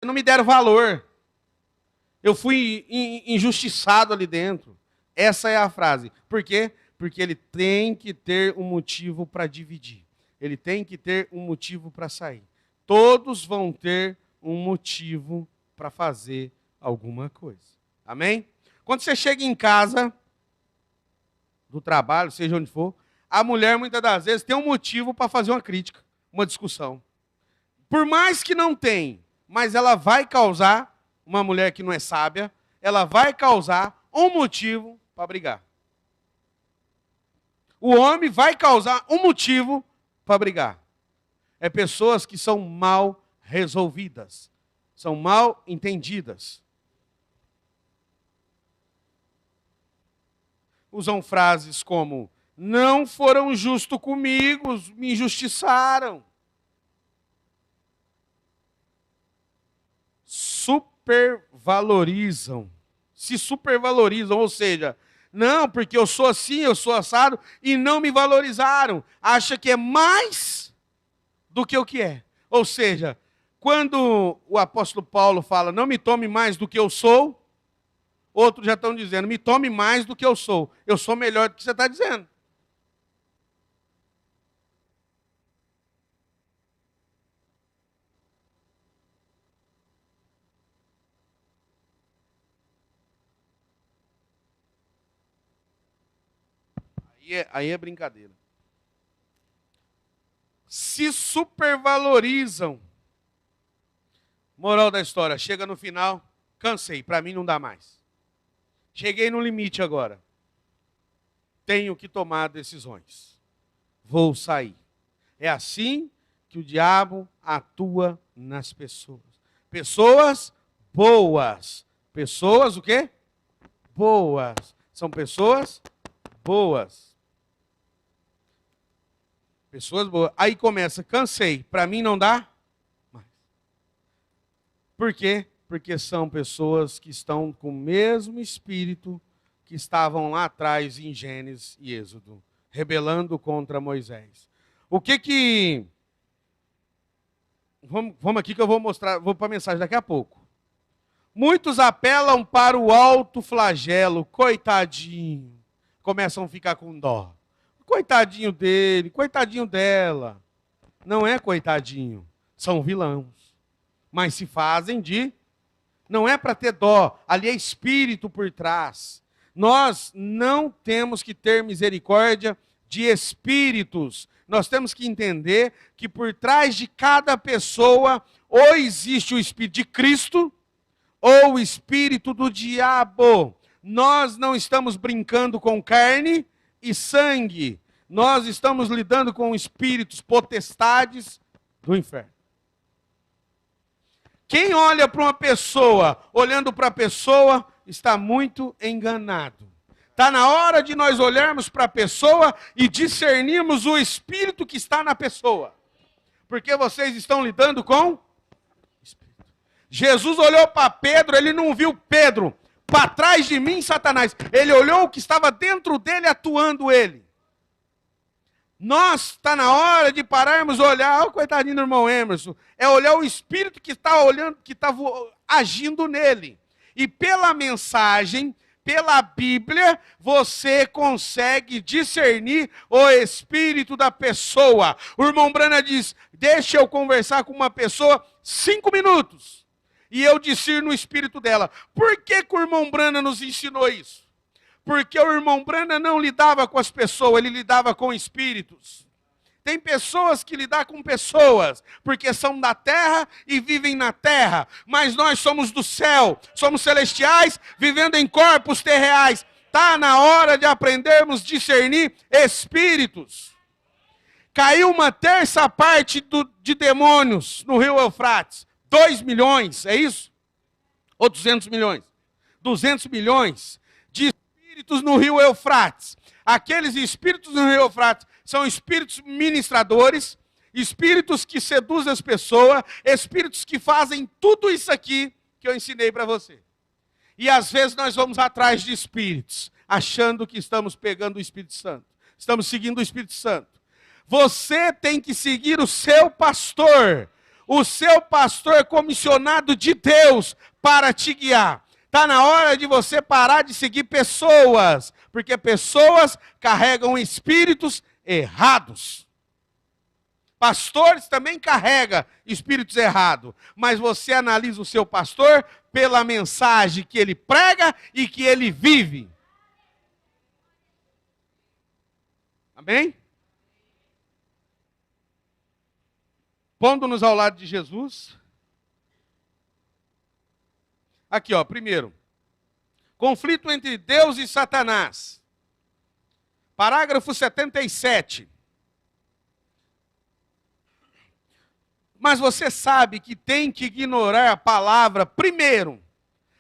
Não me deram valor. Eu fui injustiçado ali dentro. Essa é a frase. Por quê? Porque ele tem que ter um motivo para dividir. Ele tem que ter um motivo para sair. Todos vão ter um motivo para fazer alguma coisa. Amém? Quando você chega em casa, do trabalho, seja onde for, a mulher muitas das vezes tem um motivo para fazer uma crítica, uma discussão. Por mais que não tenha, mas ela vai causar, uma mulher que não é sábia, ela vai causar um motivo para brigar. O homem vai causar um motivo para brigar. É pessoas que são mal resolvidas, são mal entendidas. Usam frases como, não foram justos comigo, me injustiçaram. Supervalorizam. Se supervalorizam, ou seja, não, porque eu sou assim, eu sou assado, e não me valorizaram. Acha que é mais do que o que é. Ou seja, quando o apóstolo Paulo fala, não me tome mais do que eu sou, outros já estão dizendo, me tome mais do que eu sou. Eu sou melhor do que você está dizendo. Aí é brincadeira. se supervalorizam. Moral da história, chega no final, cansei, para mim não dá mais. Cheguei no limite agora. Tenho que tomar decisões. Vou sair. É assim que o diabo atua nas pessoas. Pessoas boas. Pessoas o quê? Boas. São pessoas boas. Pessoas boas. Aí começa, cansei, para mim não dá mais. Por quê? Porque são pessoas que estão com o mesmo espírito que estavam lá atrás em Gênesis e Êxodo, rebelando contra Moisés. O que... Vamos aqui que eu vou mostrar, vou para a mensagem daqui a pouco. Muitos apelam para o alto flagelo, coitadinho. Começam a ficar com dó. Coitadinho dele, coitadinho dela. Não é coitadinho, são vilãos. Mas se fazem de... Não é para ter dó, ali é espírito por trás. Nós não temos que ter misericórdia de espíritos. Nós temos que entender que por trás de cada pessoa ou existe o espírito de Cristo ou o espírito do diabo. Nós não estamos brincando com carne e sangue. Nós estamos lidando com espíritos, potestades do inferno. Quem olha para uma pessoa, olhando para a pessoa, está muito enganado. Está na hora de nós olharmos para a pessoa e discernirmos o espírito que está na pessoa. Porque vocês estão lidando com espírito. Jesus olhou para Pedro, ele não viu Pedro, para trás de mim, Satanás. Ele olhou o que estava dentro dele, atuando ele. Nós, está na hora de pararmos olhar, o coitadinho do irmão Emerson, é olhar o espírito que está olhando, que está agindo nele. E pela mensagem, pela Bíblia, você consegue discernir o espírito da pessoa. O irmão Brana diz, deixa eu conversar com uma pessoa 5 minutos. E eu discerno o espírito dela. Por que o irmão Brana nos ensinou isso? Porque o irmão Brana não lidava com as pessoas, ele lidava com espíritos. Tem pessoas que lidam com pessoas, porque são da terra e vivem na terra. Mas nós somos do céu, somos celestiais, vivendo em corpos terreais. Está na hora de aprendermos a discernir espíritos. Caiu uma terça parte de demônios no rio Eufrates. 2 milhões, é isso? Ou 200 milhões? 200 milhões de espíritos no rio Eufrates. Aqueles espíritos no rio Eufrates são espíritos ministradores, espíritos que seduzem as pessoas, espíritos que fazem tudo isso aqui que eu ensinei para você. E às vezes nós vamos atrás de espíritos, achando que estamos pegando o Espírito Santo. Estamos seguindo o Espírito Santo. Você tem que seguir o seu pastor comissionado de Deus para te guiar. Está na hora de você parar de seguir pessoas, porque pessoas carregam espíritos errados. Pastores também carregam espíritos errados, mas você analisa o seu pastor pela mensagem que ele prega e que ele vive. Amém? Pondo-nos ao lado de Jesus. Aqui, ó, primeiro. Conflito entre Deus e Satanás. Parágrafo 77. Mas você sabe que tem que ignorar a palavra primeiro,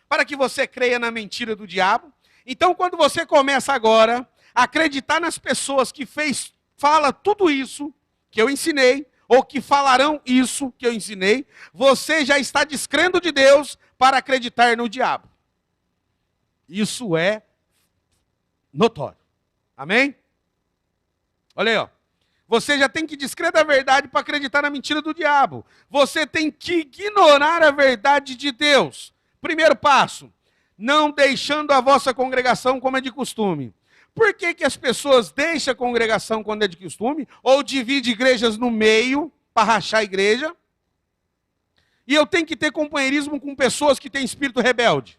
para que você creia na mentira do diabo. Então, quando você começa agora a acreditar nas pessoas que fala tudo isso que eu ensinei, ou que falarão isso que eu ensinei, você já está descrendo de Deus para acreditar no diabo. Isso é notório. Amém? Olha aí, ó. Você já tem que descrer da verdade para acreditar na mentira do diabo. Você tem que ignorar a verdade de Deus. Primeiro passo, não deixando a vossa congregação como é de costume. Por que as pessoas deixam a congregação quando é de costume? Ou dividem igrejas no meio para rachar a igreja? E eu tenho que ter companheirismo com pessoas que têm espírito rebelde.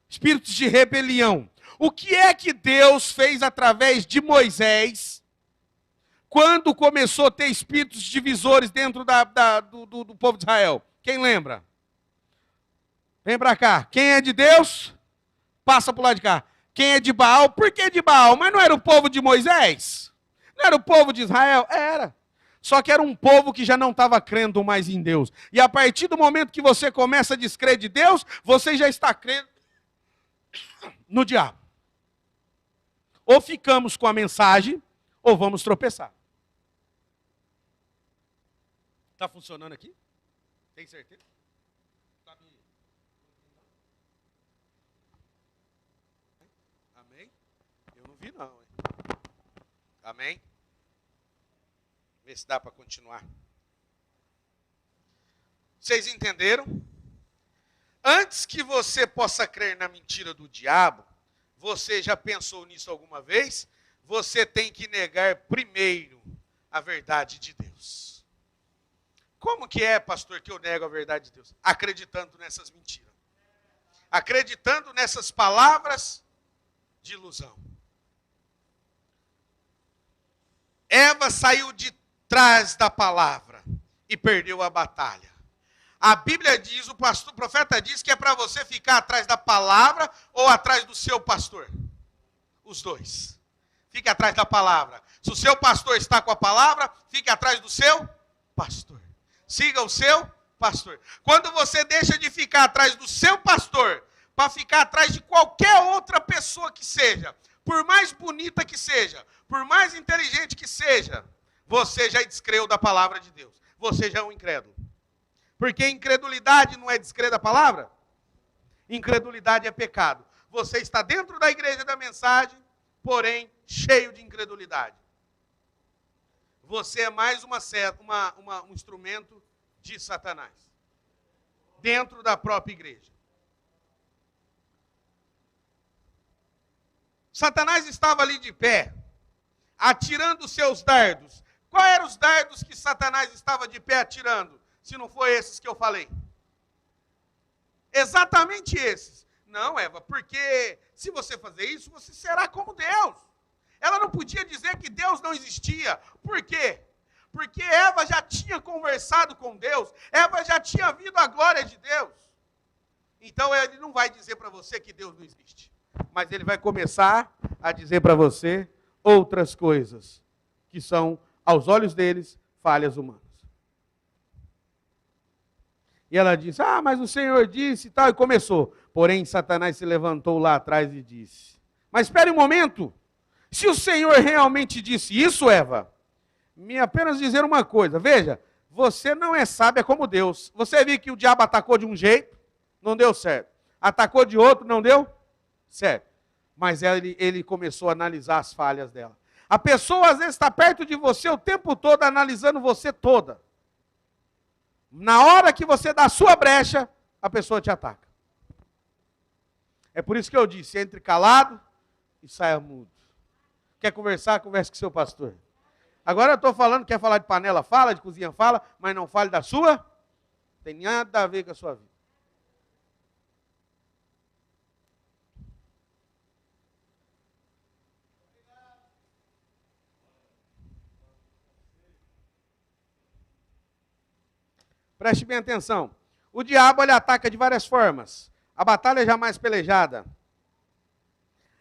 Espíritos de rebelião. O que é que Deus fez através de Moisés Quando começou a ter espíritos divisores dentro do povo de Israel? Quem lembra? Vem para cá. Quem é de Deus, passa para o lado de cá. Quem é de Baal, por que de Baal? Mas não era o povo de Moisés? Não era o povo de Israel? Era. Só que era um povo que já não estava crendo mais em Deus. E a partir do momento que você começa a descrer de Deus, você já está crendo no diabo. Ou ficamos com a mensagem, ou vamos tropeçar. Está funcionando aqui? Tem certeza? Amém? Eu não vi não. Hein? Amém? Vê se dá para continuar. Vocês entenderam? Antes que você possa crer na mentira do diabo, você já pensou nisso alguma vez? Você tem que negar primeiro a verdade de Deus. Como que é, pastor, que eu nego a verdade de Deus? Acreditando nessas mentiras. Acreditando nessas palavras de ilusão. Eva saiu de trás da palavra e perdeu a batalha. A Bíblia diz, o profeta diz que é para você ficar atrás da palavra ou atrás do seu pastor. Os dois. Fique atrás da palavra. Se o seu pastor está com a palavra, fique atrás do seu pastor. Siga o seu pastor. Quando você deixa de ficar atrás do seu pastor, para ficar atrás de qualquer outra pessoa que seja, por mais bonita que seja, por mais inteligente que seja, você já descreu da palavra de Deus. Você já é um incrédulo. Porque incredulidade não é descrer da palavra? Incredulidade é pecado. Você está dentro da igreja da mensagem, porém cheio de incredulidade. Você é mais um instrumento de Satanás. Dentro da própria igreja. Satanás estava ali de pé, atirando os seus dardos. Quais eram os dardos que Satanás estava de pé atirando? Se não foi esses que eu falei. Exatamente esses. Não, Eva, porque se você fazer isso, você será como Deus. Ela não podia dizer que Deus não existia. Por quê? Porque Eva já tinha conversado com Deus. Eva já tinha visto a glória de Deus. Então ele não vai dizer para você que Deus não existe. Mas ele vai começar a dizer para você outras coisas que são, aos olhos deles, falhas humanas. E ela disse, mas o Senhor disse e tal, e começou. Porém, Satanás se levantou lá atrás e disse, mas espere um momento, se o Senhor realmente disse isso, Eva, me apenas dizer uma coisa, veja, você não é sábia como Deus. Você viu que o diabo atacou de um jeito, não deu certo. Atacou de outro, não deu certo. Mas ele começou a analisar as falhas dela. A pessoa às vezes está perto de você o tempo todo, analisando você toda. Na hora que você dá a sua brecha, a pessoa te ataca. É por isso que eu disse, entre calado e saia mudo. Quer conversar? Converse com seu pastor. Agora eu estou falando, quer falar de panela, fala, de cozinha, fala, mas não fale da sua, não tem nada a ver com a sua vida. Preste bem atenção. O diabo, ele ataca de várias formas. A batalha é jamais pelejada.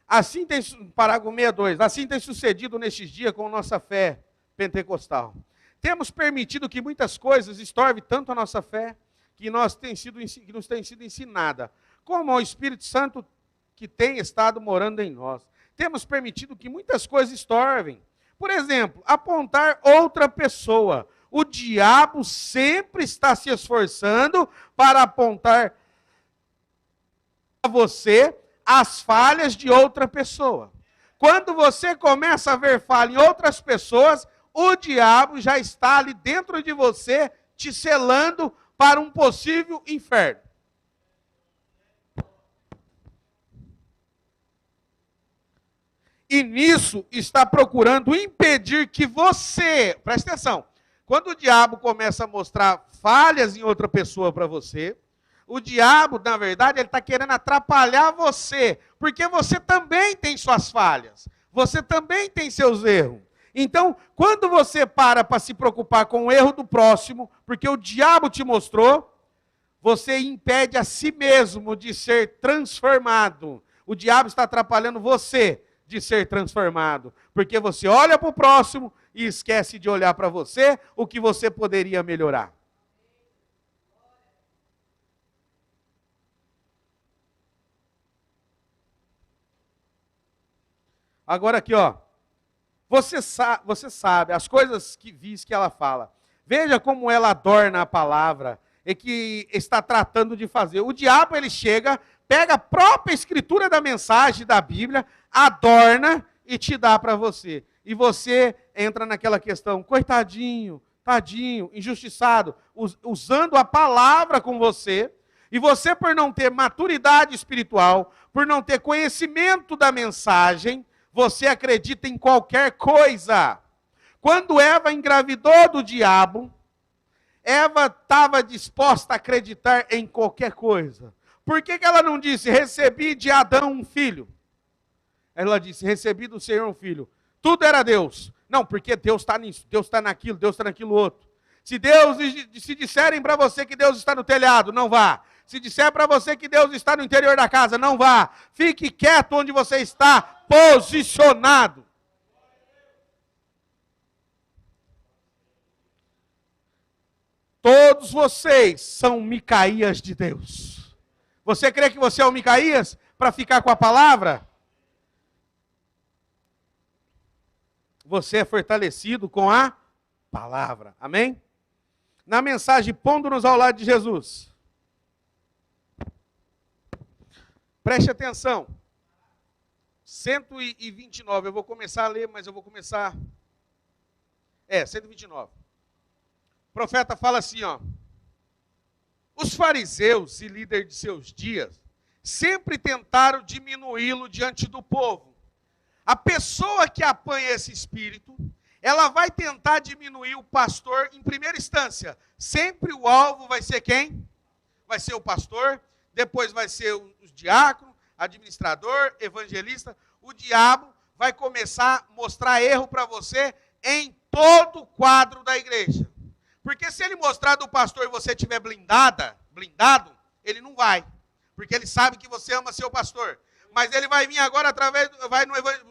Assim tem, parágrafo 62, assim tem sucedido nestes dias com nossa fé pentecostal. Temos permitido que muitas coisas estorvem tanto a nossa fé, que nos tem sido ensinada, como ao Espírito Santo que tem estado morando em nós. Temos permitido que muitas coisas estorvem. Por exemplo, apontar outra pessoa. O diabo sempre está se esforçando para apontar a você as falhas de outra pessoa. Quando você começa a ver falha em outras pessoas, o diabo já está ali dentro de você, te selando para um possível inferno. E nisso está procurando impedir que você, presta atenção, quando o diabo começa a mostrar falhas em outra pessoa para você, o diabo, na verdade, ele está querendo atrapalhar você, porque você também tem suas falhas, você também tem seus erros. Então, quando você para se preocupar com o erro do próximo, porque o diabo te mostrou, você impede a si mesmo de ser transformado. O diabo está atrapalhando você de ser transformado, porque você olha para o próximo e esquece de olhar para você o que você poderia melhorar. Agora aqui, ó. Você sabe as coisas que diz que ela fala. Veja como ela adorna a palavra e que está tratando de fazer. O diabo, ele chega, pega a própria escritura da mensagem da Bíblia, adorna e te dá para você. E você entra naquela questão, coitadinho, tadinho, injustiçado, usando a palavra com você. E você, por não ter maturidade espiritual, por não ter conhecimento da mensagem, você acredita em qualquer coisa. Quando Eva engravidou do diabo, Eva estava disposta a acreditar em qualquer coisa. Por que ela não disse, recebi de Adão um filho? Ela disse, recebi do Senhor um filho. Tudo era Deus. Não, porque Deus está nisso, Deus está naquilo, Deus está naquilo outro. Se disserem para você que Deus está no telhado, não vá. Se disser para você que Deus está no interior da casa, não vá. Fique quieto onde você está posicionado. Todos vocês são Micaías de Deus. Você crê que você é o Micaías para ficar com a palavra? Você é fortalecido com a palavra. Amém? Na mensagem, pondo-nos ao lado de Jesus. Preste atenção. 129, eu vou começar a ler, mas eu vou começar... 129. O profeta fala assim, ó. Os fariseus e líderes de seus dias sempre tentaram diminuí-lo diante do povo. A pessoa que apanha esse espírito, ela vai tentar diminuir o pastor em primeira instância. Sempre o alvo vai ser quem? Vai ser o pastor, depois vai ser o diácono, administrador, evangelista. O diabo vai começar a mostrar erro para você em todo o quadro da igreja. Porque se ele mostrar do pastor e você estiver blindado, ele não vai. Porque ele sabe que você ama seu pastor. Mas ele vai vir agora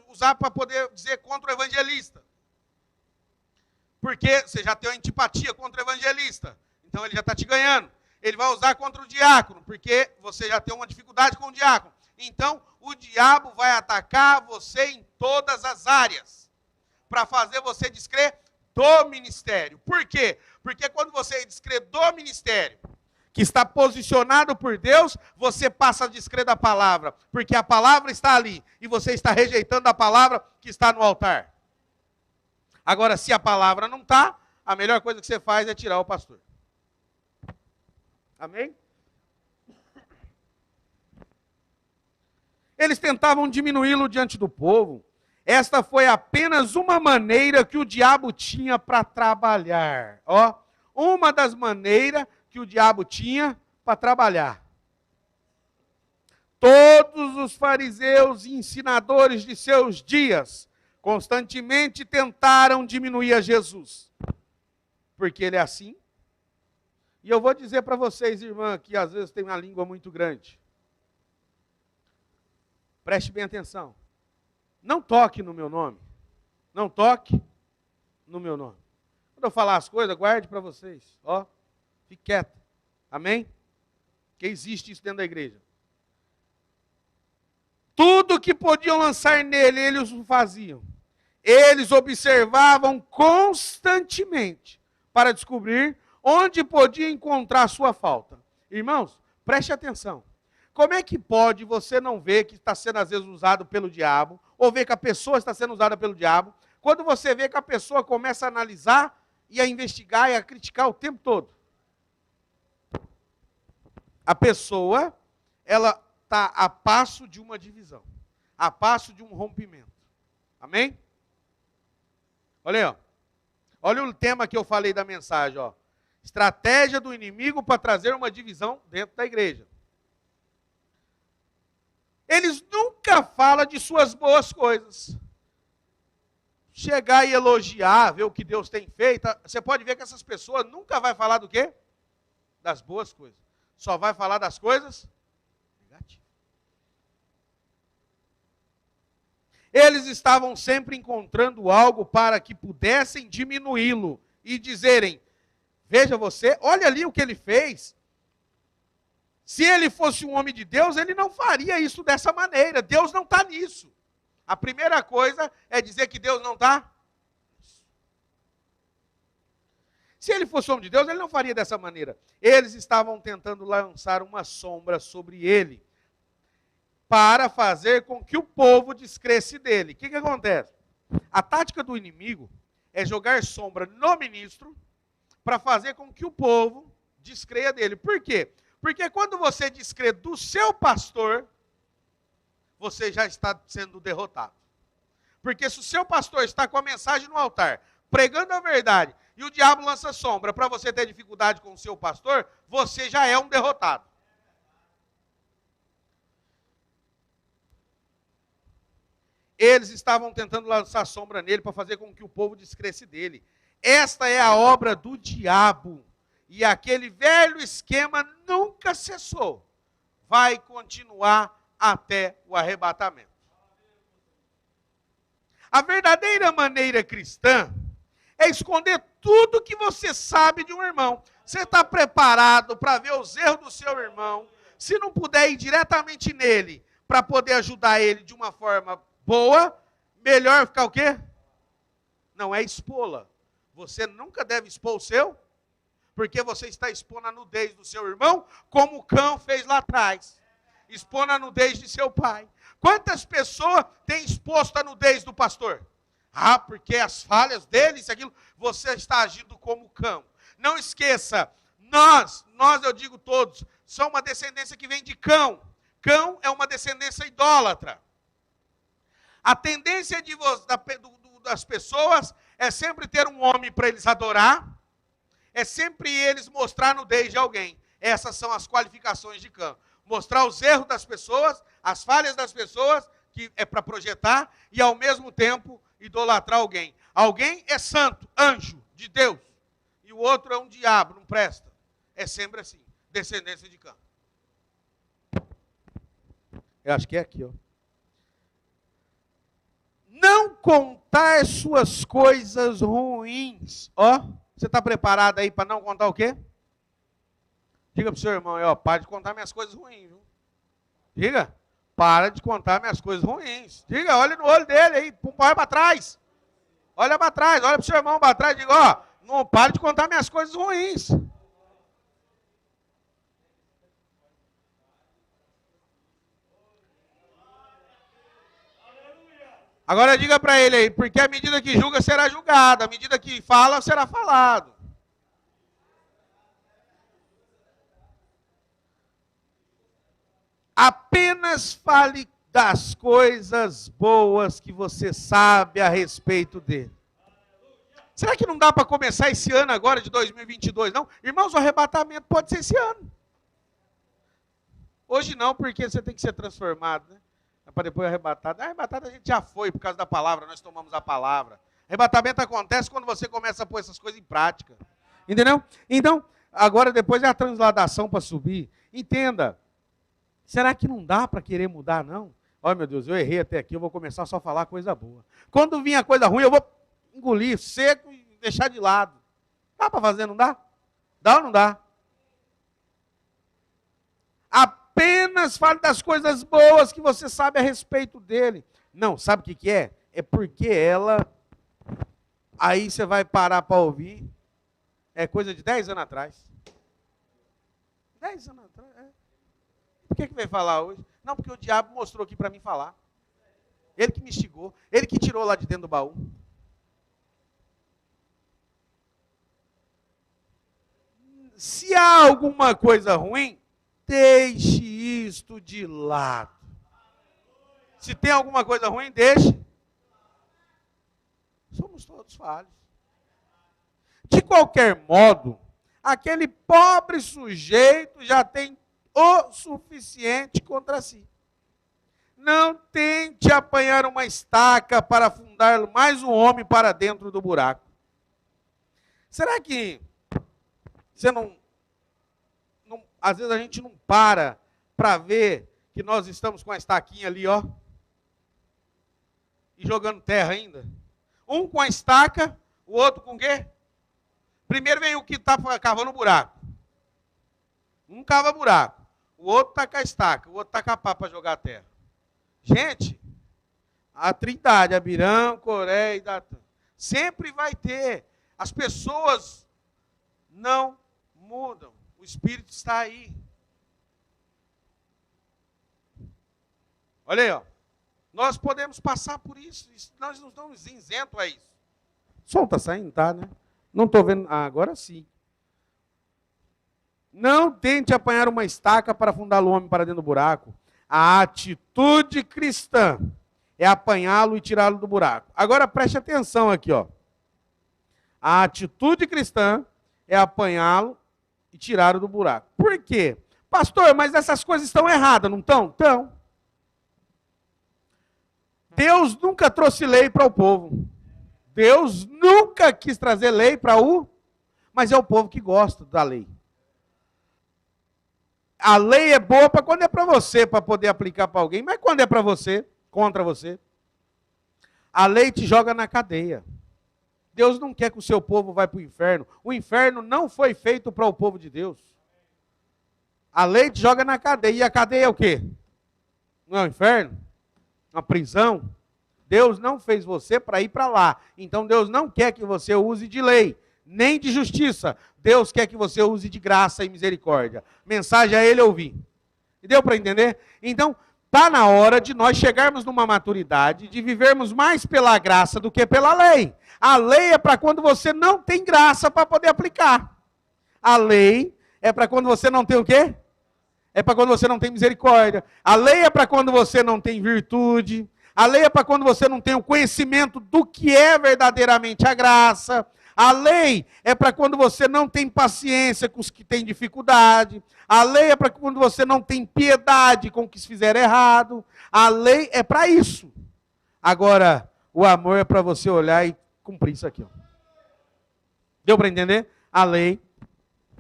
usar para poder dizer contra o evangelista. Porque você já tem uma antipatia contra o evangelista. Então ele já está te ganhando. Ele vai usar contra o diácono, porque você já tem uma dificuldade com o diácono. Então, o diabo vai atacar você em todas as áreas, para fazer você descrer do ministério. Por quê? Porque quando você descrer do ministério, que está posicionado por Deus, você passa a descrer da palavra, porque a palavra está ali, e você está rejeitando a palavra que está no altar. Agora, se a palavra não está, a melhor coisa que você faz é tirar o pastor. Amém? Eles tentavam diminuí-lo diante do povo. Esta foi apenas uma maneira que o diabo tinha para trabalhar. Ó, uma das maneiras que o diabo tinha para trabalhar. Todos os fariseus e ensinadores de seus dias constantemente tentaram diminuir a Jesus. Porque ele é assim. E eu vou dizer para vocês, irmã, que às vezes tem uma língua muito grande. Preste bem atenção. Não toque no meu nome. Não toque no meu nome. Quando eu falar as coisas, guarde para vocês. Ó, fique quieto. Amém? Que existe isso dentro da igreja. Tudo que podiam lançar nele, eles o faziam. Eles observavam constantemente para descobrir onde podia encontrar sua falta. Irmãos, preste atenção. Como é que pode você não ver que está sendo às vezes usado pelo diabo, ou ver que a pessoa está sendo usada pelo diabo, quando você vê que a pessoa começa a analisar e a investigar e a criticar o tempo todo? A pessoa, ela está a passo de uma divisão, a passo de um rompimento. Amém? Olha aí, ó. Olha o tema que eu falei da mensagem, ó. Estratégia do inimigo para trazer uma divisão dentro da igreja. Eles nunca falam de suas boas coisas. chegar e elogiar, ver o que Deus tem feito, você pode ver que essas pessoas nunca vai falar do quê? Das boas coisas. Só vai falar das coisas negativas. Eles estavam sempre encontrando algo para que pudessem diminuí-lo e dizerem, veja você, olha ali o que ele fez. Se ele fosse um homem de Deus, ele não faria isso dessa maneira. Deus não está nisso. A primeira coisa é dizer que Deus não está. Se ele fosse homem de Deus, ele não faria dessa maneira. Eles estavam tentando lançar uma sombra sobre ele, para fazer com que o povo descresse dele. O que acontece? A tática do inimigo é jogar sombra no ministro, para fazer com que o povo descreia dele. Por quê? Porque quando você descrê do seu pastor, você já está sendo derrotado. Porque se o seu pastor está com a mensagem no altar, pregando a verdade, e o diabo lança sombra para você ter dificuldade com o seu pastor, você já é um derrotado. Eles estavam tentando lançar sombra nele para fazer com que o povo descresse dele. Esta é a obra do diabo. E aquele velho esquema nunca cessou. Vai continuar até o arrebatamento. A verdadeira maneira cristã é esconder tudo que você sabe de um irmão. Você está preparado para ver os erros do seu irmão? Se não puder ir diretamente nele, para poder ajudar ele de uma forma boa, melhor ficar o quê? Não é expô-la. Você nunca deve expor o seu, porque você está expondo a nudez do seu irmão, como o cão fez lá atrás. Expondo a nudez de seu pai. Quantas pessoas têm exposto a nudez do pastor? Ah, porque as falhas dele, isso, aquilo, você está agindo como cão. Não esqueça, nós eu digo todos, somos uma descendência que vem de cão. Cão é uma descendência idólatra. A tendência das pessoas é sempre ter um homem para eles adorar, é sempre eles mostrar a nudez de alguém. Essas são as qualificações de cão. Mostrar os erros das pessoas, as falhas das pessoas, que é para projetar, e ao mesmo tempo idolatrar alguém. Alguém é santo, anjo de Deus, e o outro é um diabo, não presta. É sempre assim, descendência de cão. Eu acho que é aqui, ó. Não contar suas coisas ruins. Ó, você está preparado aí para não contar o quê? Diga para o seu irmão, ó, para de contar minhas coisas ruins, viu? Diga, para de contar minhas coisas ruins. Diga, olha no olho dele aí, olha para trás. Olha para trás, olha para o seu irmão para trás, diga, ó, não para de contar minhas coisas ruins. Agora diga para ele aí, porque a medida que julga será julgada, a medida que fala será falado. Apenas fale das coisas boas que você sabe a respeito dele. Será que não dá para começar esse ano agora de 2022, não? Irmãos, o arrebatamento pode ser esse ano. Hoje não, porque você tem que ser transformado, né? Para depois arrebatado. Arrebatado a gente já foi por causa da palavra, nós tomamos a palavra. Arrebatamento acontece quando você começa a pôr essas coisas em prática. Entendeu? Então, agora depois é a transladação para subir. Entenda. Será que não dá para querer mudar, não? Olha, meu Deus, eu errei até aqui, eu vou começar só a falar coisa boa. Quando vir a coisa ruim, eu vou engolir seco e deixar de lado. Dá para fazer, não dá? Dá ou não dá? Apenas fale das coisas boas que você sabe a respeito dele. Não, sabe o que é? É porque ela... Aí você vai parar para ouvir. É coisa de 10 anos atrás. 10 anos atrás, é. Por que veio falar hoje? Não, porque o diabo mostrou aqui para mim falar. Ele que me instigou. Ele que tirou lá de dentro do baú. Se há alguma coisa ruim, deixe isto de lado. Se tem alguma coisa ruim, deixe. Somos todos falhos. De qualquer modo, aquele pobre sujeito já tem o suficiente contra si. Não tente apanhar uma estaca para afundar mais um homem para dentro do buraco. Será que você às vezes a gente não para ver que nós estamos com a estaquinha ali, ó, e jogando terra ainda? Um com a estaca, o outro com o quê? Primeiro vem o que está cavando o buraco. Um cava buraco, o outro está com a estaca, o outro está com a pá para jogar a terra. Gente, a Trindade, Abirão, Coré e Datã, sempre vai ter. As pessoas não mudam. O Espírito está aí. Olha aí, ó. Nós podemos passar por isso. Nós não estamos isentos a isso. O som está saindo, tá, né? Não estou vendo. Ah, agora sim. Não tente apanhar uma estaca para afundar o homem para dentro do buraco. A atitude cristã é apanhá-lo e tirá-lo do buraco. Agora preste atenção aqui, ó. A atitude cristã é apanhá-lo e tirá-lo do buraco. Por quê? Pastor, mas essas coisas estão erradas, não estão? Estão. Deus nunca trouxe lei para o povo. Deus nunca quis trazer lei para mas é o povo que gosta da lei. A lei é boa para quando é para você, para poder aplicar para alguém, mas quando é para você, contra você, a lei te joga na cadeia. Deus não quer que o seu povo vá para o inferno. O inferno não foi feito para o povo de Deus. A lei te joga na cadeia. E a cadeia é o quê? Não é o inferno? Uma prisão? Deus não fez você para ir para lá. Então Deus não quer que você use de lei, nem de justiça. Deus quer que você use de graça e misericórdia. Mensagem a ele ouvir. E deu para entender? Então, está na hora de nós chegarmos numa maturidade, de vivermos mais pela graça do que pela lei. A lei é para quando você não tem graça para poder aplicar. A lei é para quando você não tem o quê? É para quando você não tem misericórdia. A lei é para quando você não tem virtude. A lei é para quando você não tem o conhecimento do que é verdadeiramente a graça. A lei é para quando você não tem paciência com os que têm dificuldade. A lei é para quando você não tem piedade com os que fizeram errado. A lei é para isso. Agora, o amor é para você olhar e cumprir isso aqui. Ó. Deu para entender? A lei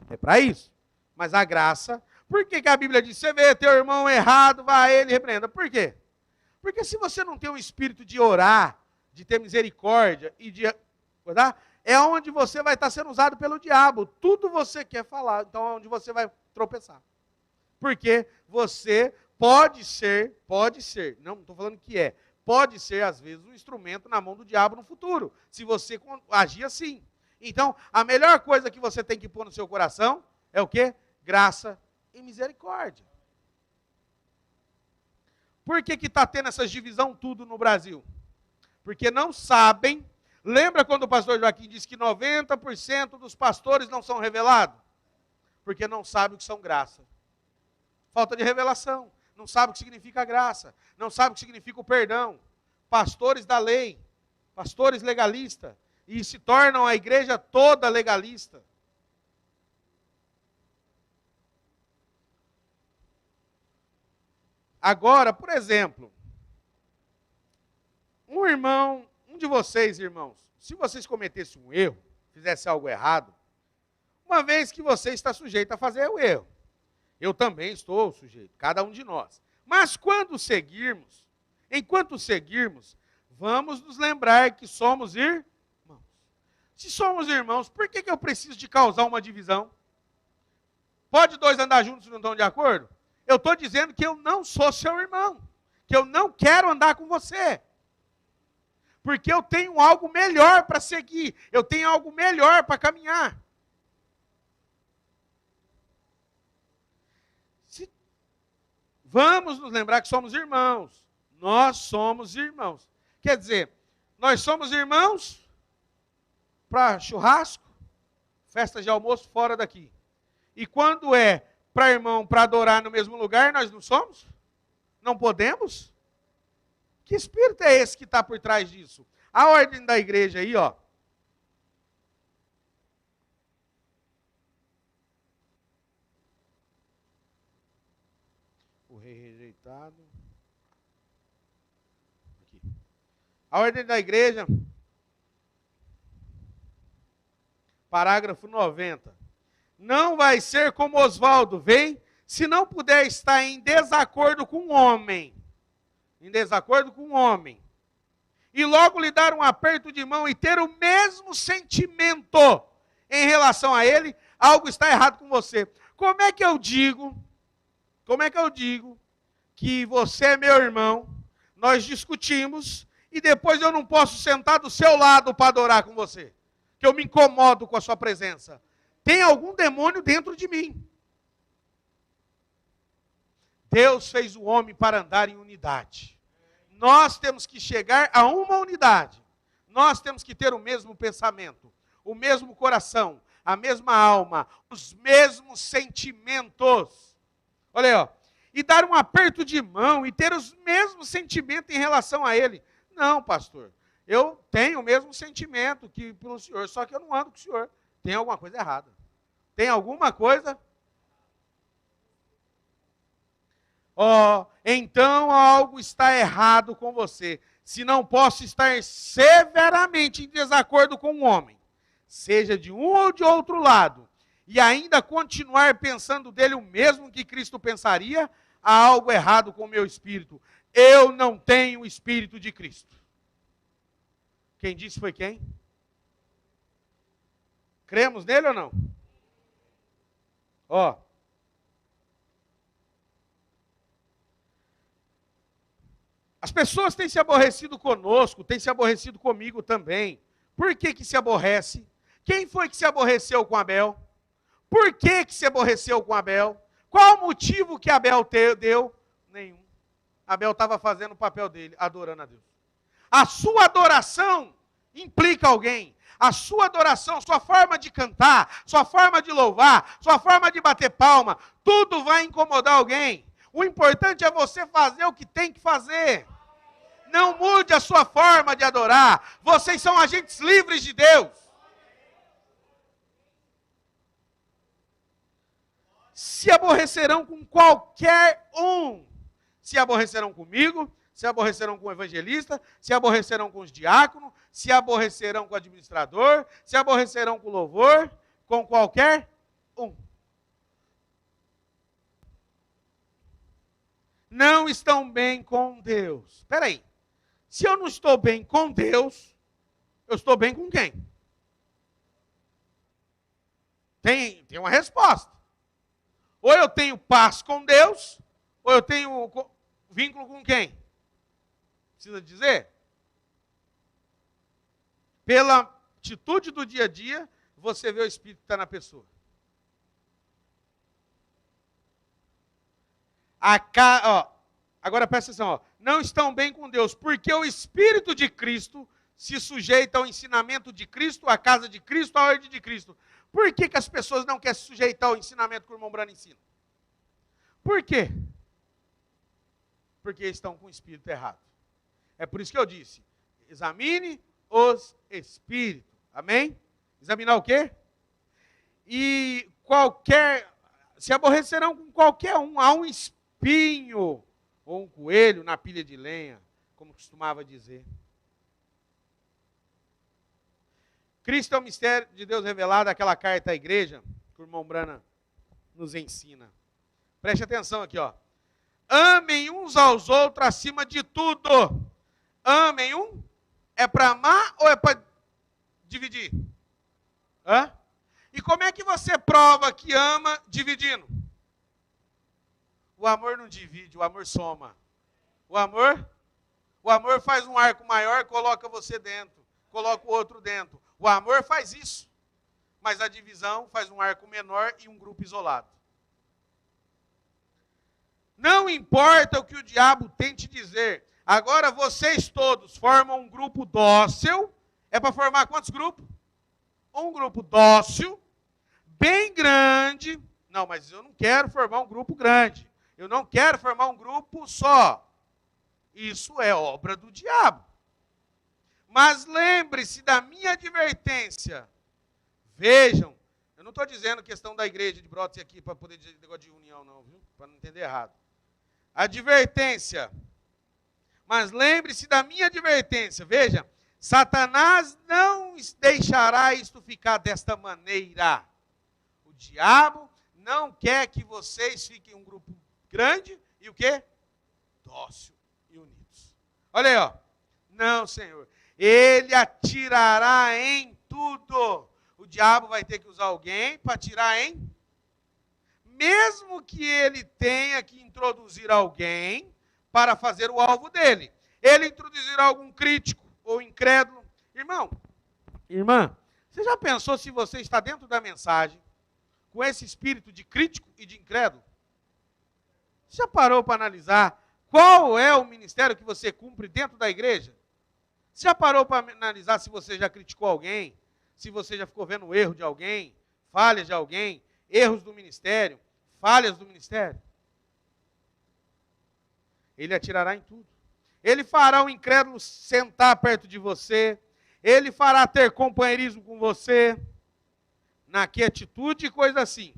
é para isso. Mas a graça... Por que a Bíblia diz, você vê teu irmão errado, vá a ele e repreenda? Por quê? Porque se você não tem um espírito de orar, de ter misericórdia e de... é onde você vai estar sendo usado pelo diabo. Tudo você quer falar, então é onde você vai tropeçar. Porque você pode ser, não estou falando que é, pode ser às vezes um instrumento na mão do diabo no futuro, se você agir assim. Então, a melhor coisa que você tem que pôr no seu coração é o quê? Graça e misericórdia. Por que está tendo essa divisão tudo no Brasil? Porque não sabem. Lembra quando o pastor Joaquim disse que 90% dos pastores não são revelados? Porque não sabem o que são graça. Falta de revelação. Não sabem o que significa graça. Não sabem o que significa o perdão. Pastores da lei. Pastores legalistas. E se tornam a igreja toda legalista. Agora, por exemplo, um de vocês, irmãos, se vocês cometessem um erro, fizesse algo errado, uma vez que você está sujeito a fazer o erro, eu também estou sujeito, cada um de nós. Mas enquanto seguirmos, vamos nos lembrar que somos irmãos. Se somos irmãos, por que eu preciso de causar uma divisão? Pode dois andar juntos se não estão de acordo? Eu estou dizendo que eu não sou seu irmão, que eu não quero andar com você. Porque eu tenho algo melhor para seguir, eu tenho algo melhor para caminhar. Vamos nos lembrar que somos irmãos. Nós somos irmãos. Quer dizer, nós somos irmãos para churrasco, festa de almoço fora daqui. E quando é para irmão, para adorar no mesmo lugar, nós não somos? Não podemos? Que espírito é esse que está por trás disso? A ordem da igreja aí, ó. O rei rejeitado. A ordem da igreja, parágrafo 90. Não vai ser como Oswaldo, vem, se não puder estar em desacordo com um homem. Em desacordo com um homem. E logo lhe dar um aperto de mão e ter o mesmo sentimento em relação a ele, algo está errado com você. Como é que eu digo que você é meu irmão, nós discutimos, e depois eu não posso sentar do seu lado para adorar com você? Que eu me incomodo com a sua presença. Tem algum demônio dentro de mim. Deus fez o homem para andar em unidade. Nós temos que chegar a uma unidade. Nós temos que ter o mesmo pensamento, o mesmo coração, a mesma alma, os mesmos sentimentos. Olha aí, ó. E dar um aperto de mão e ter os mesmos sentimentos em relação a ele. Não, pastor. Eu tenho o mesmo sentimento que pelo senhor, só que eu não ando com o senhor. Tem alguma coisa errada. Tem alguma coisa? Então algo está errado com você. Se não posso estar severamente em desacordo com um homem, seja de um ou de outro lado, e ainda continuar pensando dele o mesmo que Cristo pensaria, há algo errado com o meu espírito. Eu não tenho o espírito de Cristo. Quem disse foi quem? Cremos nele ou não? As pessoas têm se aborrecido conosco, têm se aborrecido comigo também. Por que se aborrece? Quem foi que se aborreceu com Abel? Por que se aborreceu com Abel? Qual o motivo que Abel deu? Nenhum. Abel estava fazendo o papel dele, adorando a Deus. A sua adoração implica alguém. A sua adoração, sua forma de cantar, sua forma de louvar, sua forma de bater palma, tudo vai incomodar alguém. O importante é você fazer o que tem que fazer. Não mude a sua forma de adorar. Vocês são agentes livres de Deus. Se aborrecerão com qualquer um. Se aborrecerão comigo, se aborrecerão com o evangelista, se aborrecerão com os diáconos, se aborrecerão com o administrador, se aborrecerão com o louvor, com qualquer um. Não estão bem com Deus. Espera aí. Se eu não estou bem com Deus, eu estou bem com quem? Tem uma resposta. Ou eu tenho paz com Deus, ou eu tenho vínculo com quem? Precisa dizer? Pela atitude do dia a dia, você vê o Espírito que está na pessoa. Agora presta atenção, não estão bem com Deus, porque o Espírito de Cristo se sujeita ao ensinamento de Cristo, à casa de Cristo, à ordem de Cristo. Por que as pessoas não querem se sujeitar ao ensinamento que o irmão Brano ensina? Por quê? Porque estão com o Espírito errado. É por isso que eu disse, examine os Espíritos. Amém? Examinar o quê? E se aborrecerão com qualquer um, há um espinho ou um coelho na pilha de lenha, como costumava dizer. Cristo é o mistério de Deus revelado, aquela carta à igreja, que o irmão Brana nos ensina. Preste atenção aqui, ó. Amem uns aos outros acima de tudo. Amem um? É para amar ou é para dividir? Hã? E como é que você prova que ama dividindo? O amor não divide, o amor soma. O amor faz um arco maior, coloca você dentro, coloca o outro dentro. O amor faz isso. Mas a divisão faz um arco menor e um grupo isolado. Não importa o que o diabo tente dizer. Agora vocês todos formam um grupo dócil. É para formar quantos grupos? Um grupo dócil, bem grande. Não, mas eu não quero formar um grupo grande. Eu não quero formar um grupo só. Isso é obra do diabo. Mas lembre-se da minha advertência. Vejam, eu não estou dizendo questão da igreja de Brotas aqui para poder dizer negócio de união, não, viu? Para não entender errado. Advertência. Mas lembre-se da minha advertência. Veja, Satanás não deixará isto ficar desta maneira. O diabo não quer que vocês fiquem um grupo grande e o quê? Dócil e unidos. Olha aí, ó. Não, Senhor. Ele atirará em tudo. O diabo vai ter que usar alguém para atirar em... Mesmo que ele tenha que introduzir alguém para fazer o alvo dele. Ele introduzirá algum crítico ou incrédulo. Irmão, irmã, você já pensou se você está dentro da mensagem com esse espírito de crítico e de incrédulo? Você já parou para analisar qual é o ministério que você cumpre dentro da igreja? Você já parou para analisar se você já criticou alguém? Se você já ficou vendo o erro de alguém? Falhas de alguém? Erros do ministério? Falhas do ministério? Ele atirará em tudo. Ele fará o incrédulo sentar perto de você. Ele fará ter companheirismo com você. Na que atitude e coisa assim.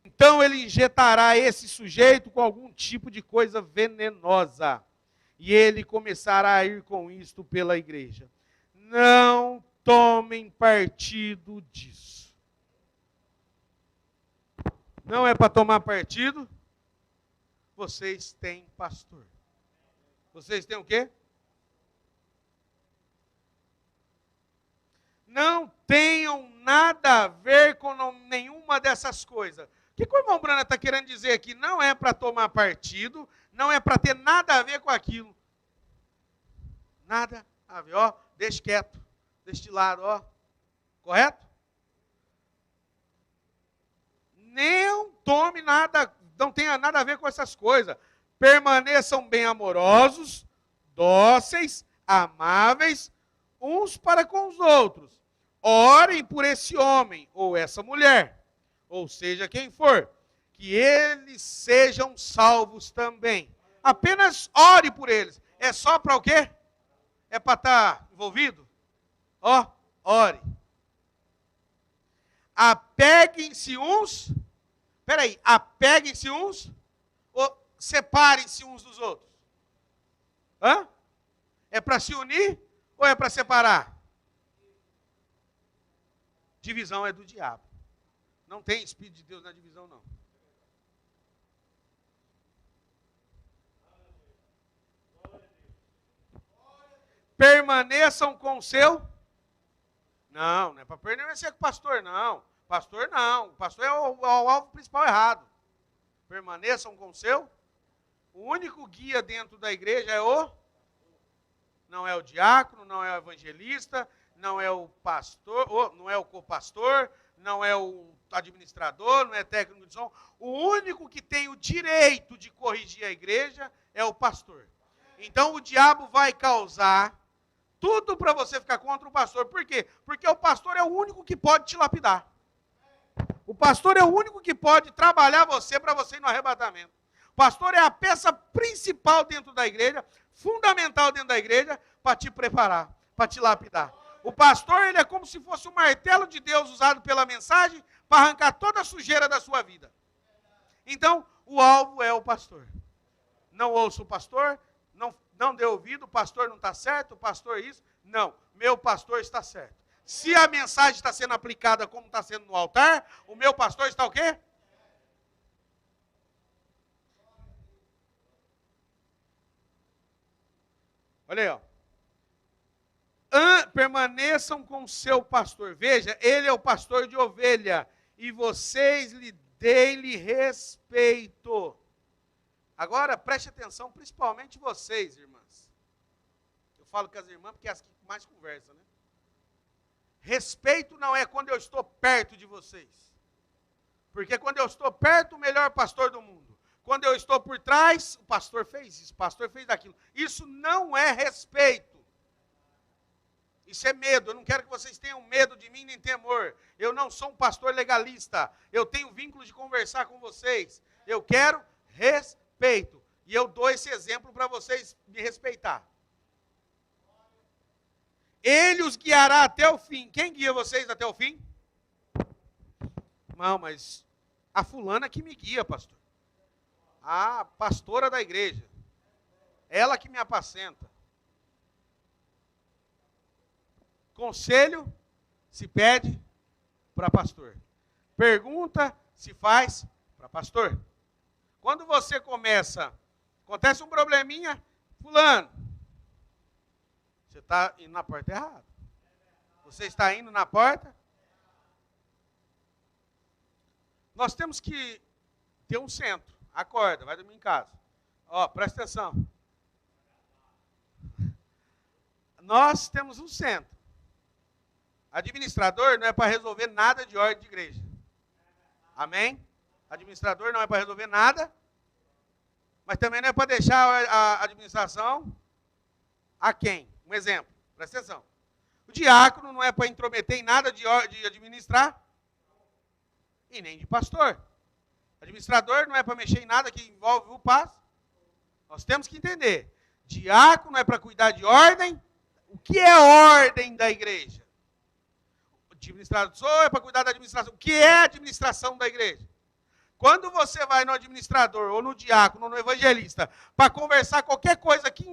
Então ele injetará esse sujeito com algum tipo de coisa venenosa. E ele começará a ir com isto pela igreja. Não tomem partido disso. Não é para tomar partido? Vocês têm pastor. Vocês têm o quê? Não tenham nada a ver com nenhuma dessas coisas. O que o irmão Brana está querendo dizer aqui? Não é para tomar partido, não é para ter nada a ver com aquilo. Nada a ver, ó, deixe quieto, deste lado, ó. Correto? Não tome nada, não tenha nada a ver com essas coisas. Permaneçam bem amorosos, dóceis, amáveis, uns para com os outros. Orem por esse homem ou essa mulher, ou seja, quem for, que eles sejam salvos também. Apenas ore por eles. É só para o quê? É para estar envolvido? Ó, ore. Apeguem-se uns. Peraí, apeguem-se uns ou separem-se uns dos outros? Hã? É para se unir ou é para separar? Divisão é do diabo. Não tem Espírito de Deus na divisão, não. Permaneçam com o seu... Não é para permanecer com o pastor, não. Pastor, não. O pastor é o alvo principal errado. Permaneçam com o seu... O único guia dentro da igreja é o... Não é o diácono, não é o evangelista, não é o pastor, não é o copastor, não é o administrador, não é técnico de som. O único que tem o direito de corrigir a igreja é o pastor. Então o diabo vai causar tudo para você ficar contra o pastor. Por quê? Porque o pastor é o único que pode te lapidar. O pastor é o único que pode trabalhar você para você ir no arrebatamento. O pastor é a peça principal dentro da igreja, fundamental dentro da igreja, para te preparar, para te lapidar. O pastor, ele é como se fosse o martelo de Deus usado pela mensagem para arrancar toda a sujeira da sua vida. Então, o alvo é o pastor. Não ouço o pastor, não dê ouvido, o pastor não está certo, o pastor isso. Não, meu pastor está certo. Se a mensagem está sendo aplicada como está sendo no altar, o meu pastor está o quê? Olha aí, ó. Permaneçam com o seu pastor. Veja, ele é o pastor de ovelha. E vocês lhe deem-lhe respeito. Agora, preste atenção, principalmente vocês, irmãs. Eu falo com as irmãs porque é as que mais conversam, né? Respeito não é quando eu estou perto de vocês. Porque quando eu estou perto, o melhor pastor do mundo. Quando eu estou por trás, o pastor fez isso, o pastor fez aquilo. Isso não é respeito. Isso é medo. Eu não quero que vocês tenham medo de mim, nem temor. Eu não sou um pastor legalista. Eu tenho vínculo de conversar com vocês. Eu quero respeito. E eu dou esse exemplo para vocês me respeitar. Ele os guiará até o fim. Quem guia vocês até o fim? Não, mas a fulana que me guia, pastor. A pastora da igreja. ela que me apacenta. Conselho se pede para pastor. Pergunta se faz para pastor. Quando você acontece um probleminha, fulano, você está indo na porta errada. Você está indo na porta. Nós temos que ter um centro. Acorda, vai dormir em casa. Ó, presta atenção. Nós temos um centro. Administrador não é para resolver nada de ordem de igreja. Amém? Administrador não é para resolver nada, mas também não é para deixar a administração a quem? Um exemplo, presta atenção. O diácono não é para intrometer em nada de administrar e nem de pastor. Administrador não é para mexer em nada que envolve o pastor. Nós temos que entender. Diácono é para cuidar de ordem. O que é ordem da igreja? Administrador é para cuidar da administração. O que é a administração da igreja? Quando você vai no administrador, ou no diácono, ou no evangelista, para conversar qualquer coisa que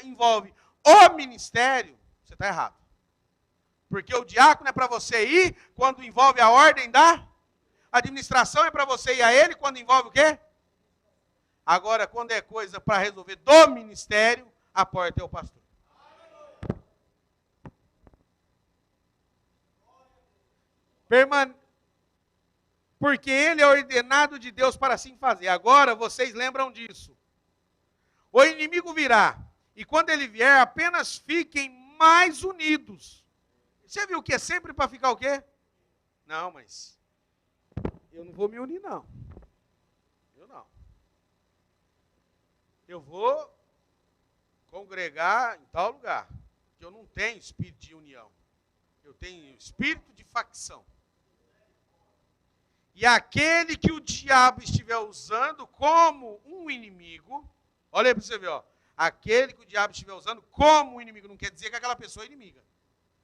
envolve o ministério, você está errado. Porque o diácono é para você ir quando envolve a ordem da administração, é para você ir a ele quando envolve o quê? Agora, quando é coisa para resolver do ministério, a porta é o pastor. Porque ele é ordenado de Deus para assim fazer. Agora vocês lembram disso. O inimigo virá. E quando ele vier, apenas fiquem mais unidos. Você viu que é sempre para ficar o quê? Não, mas eu não vou me unir, não. Eu não. Eu vou congregar em tal lugar. Que eu não tenho espírito de união. Eu tenho espírito de facção. E aquele que o diabo estiver usando como um inimigo, olha aí para você ver, ó. Aquele que o diabo estiver usando como um inimigo, não quer dizer que aquela pessoa é inimiga.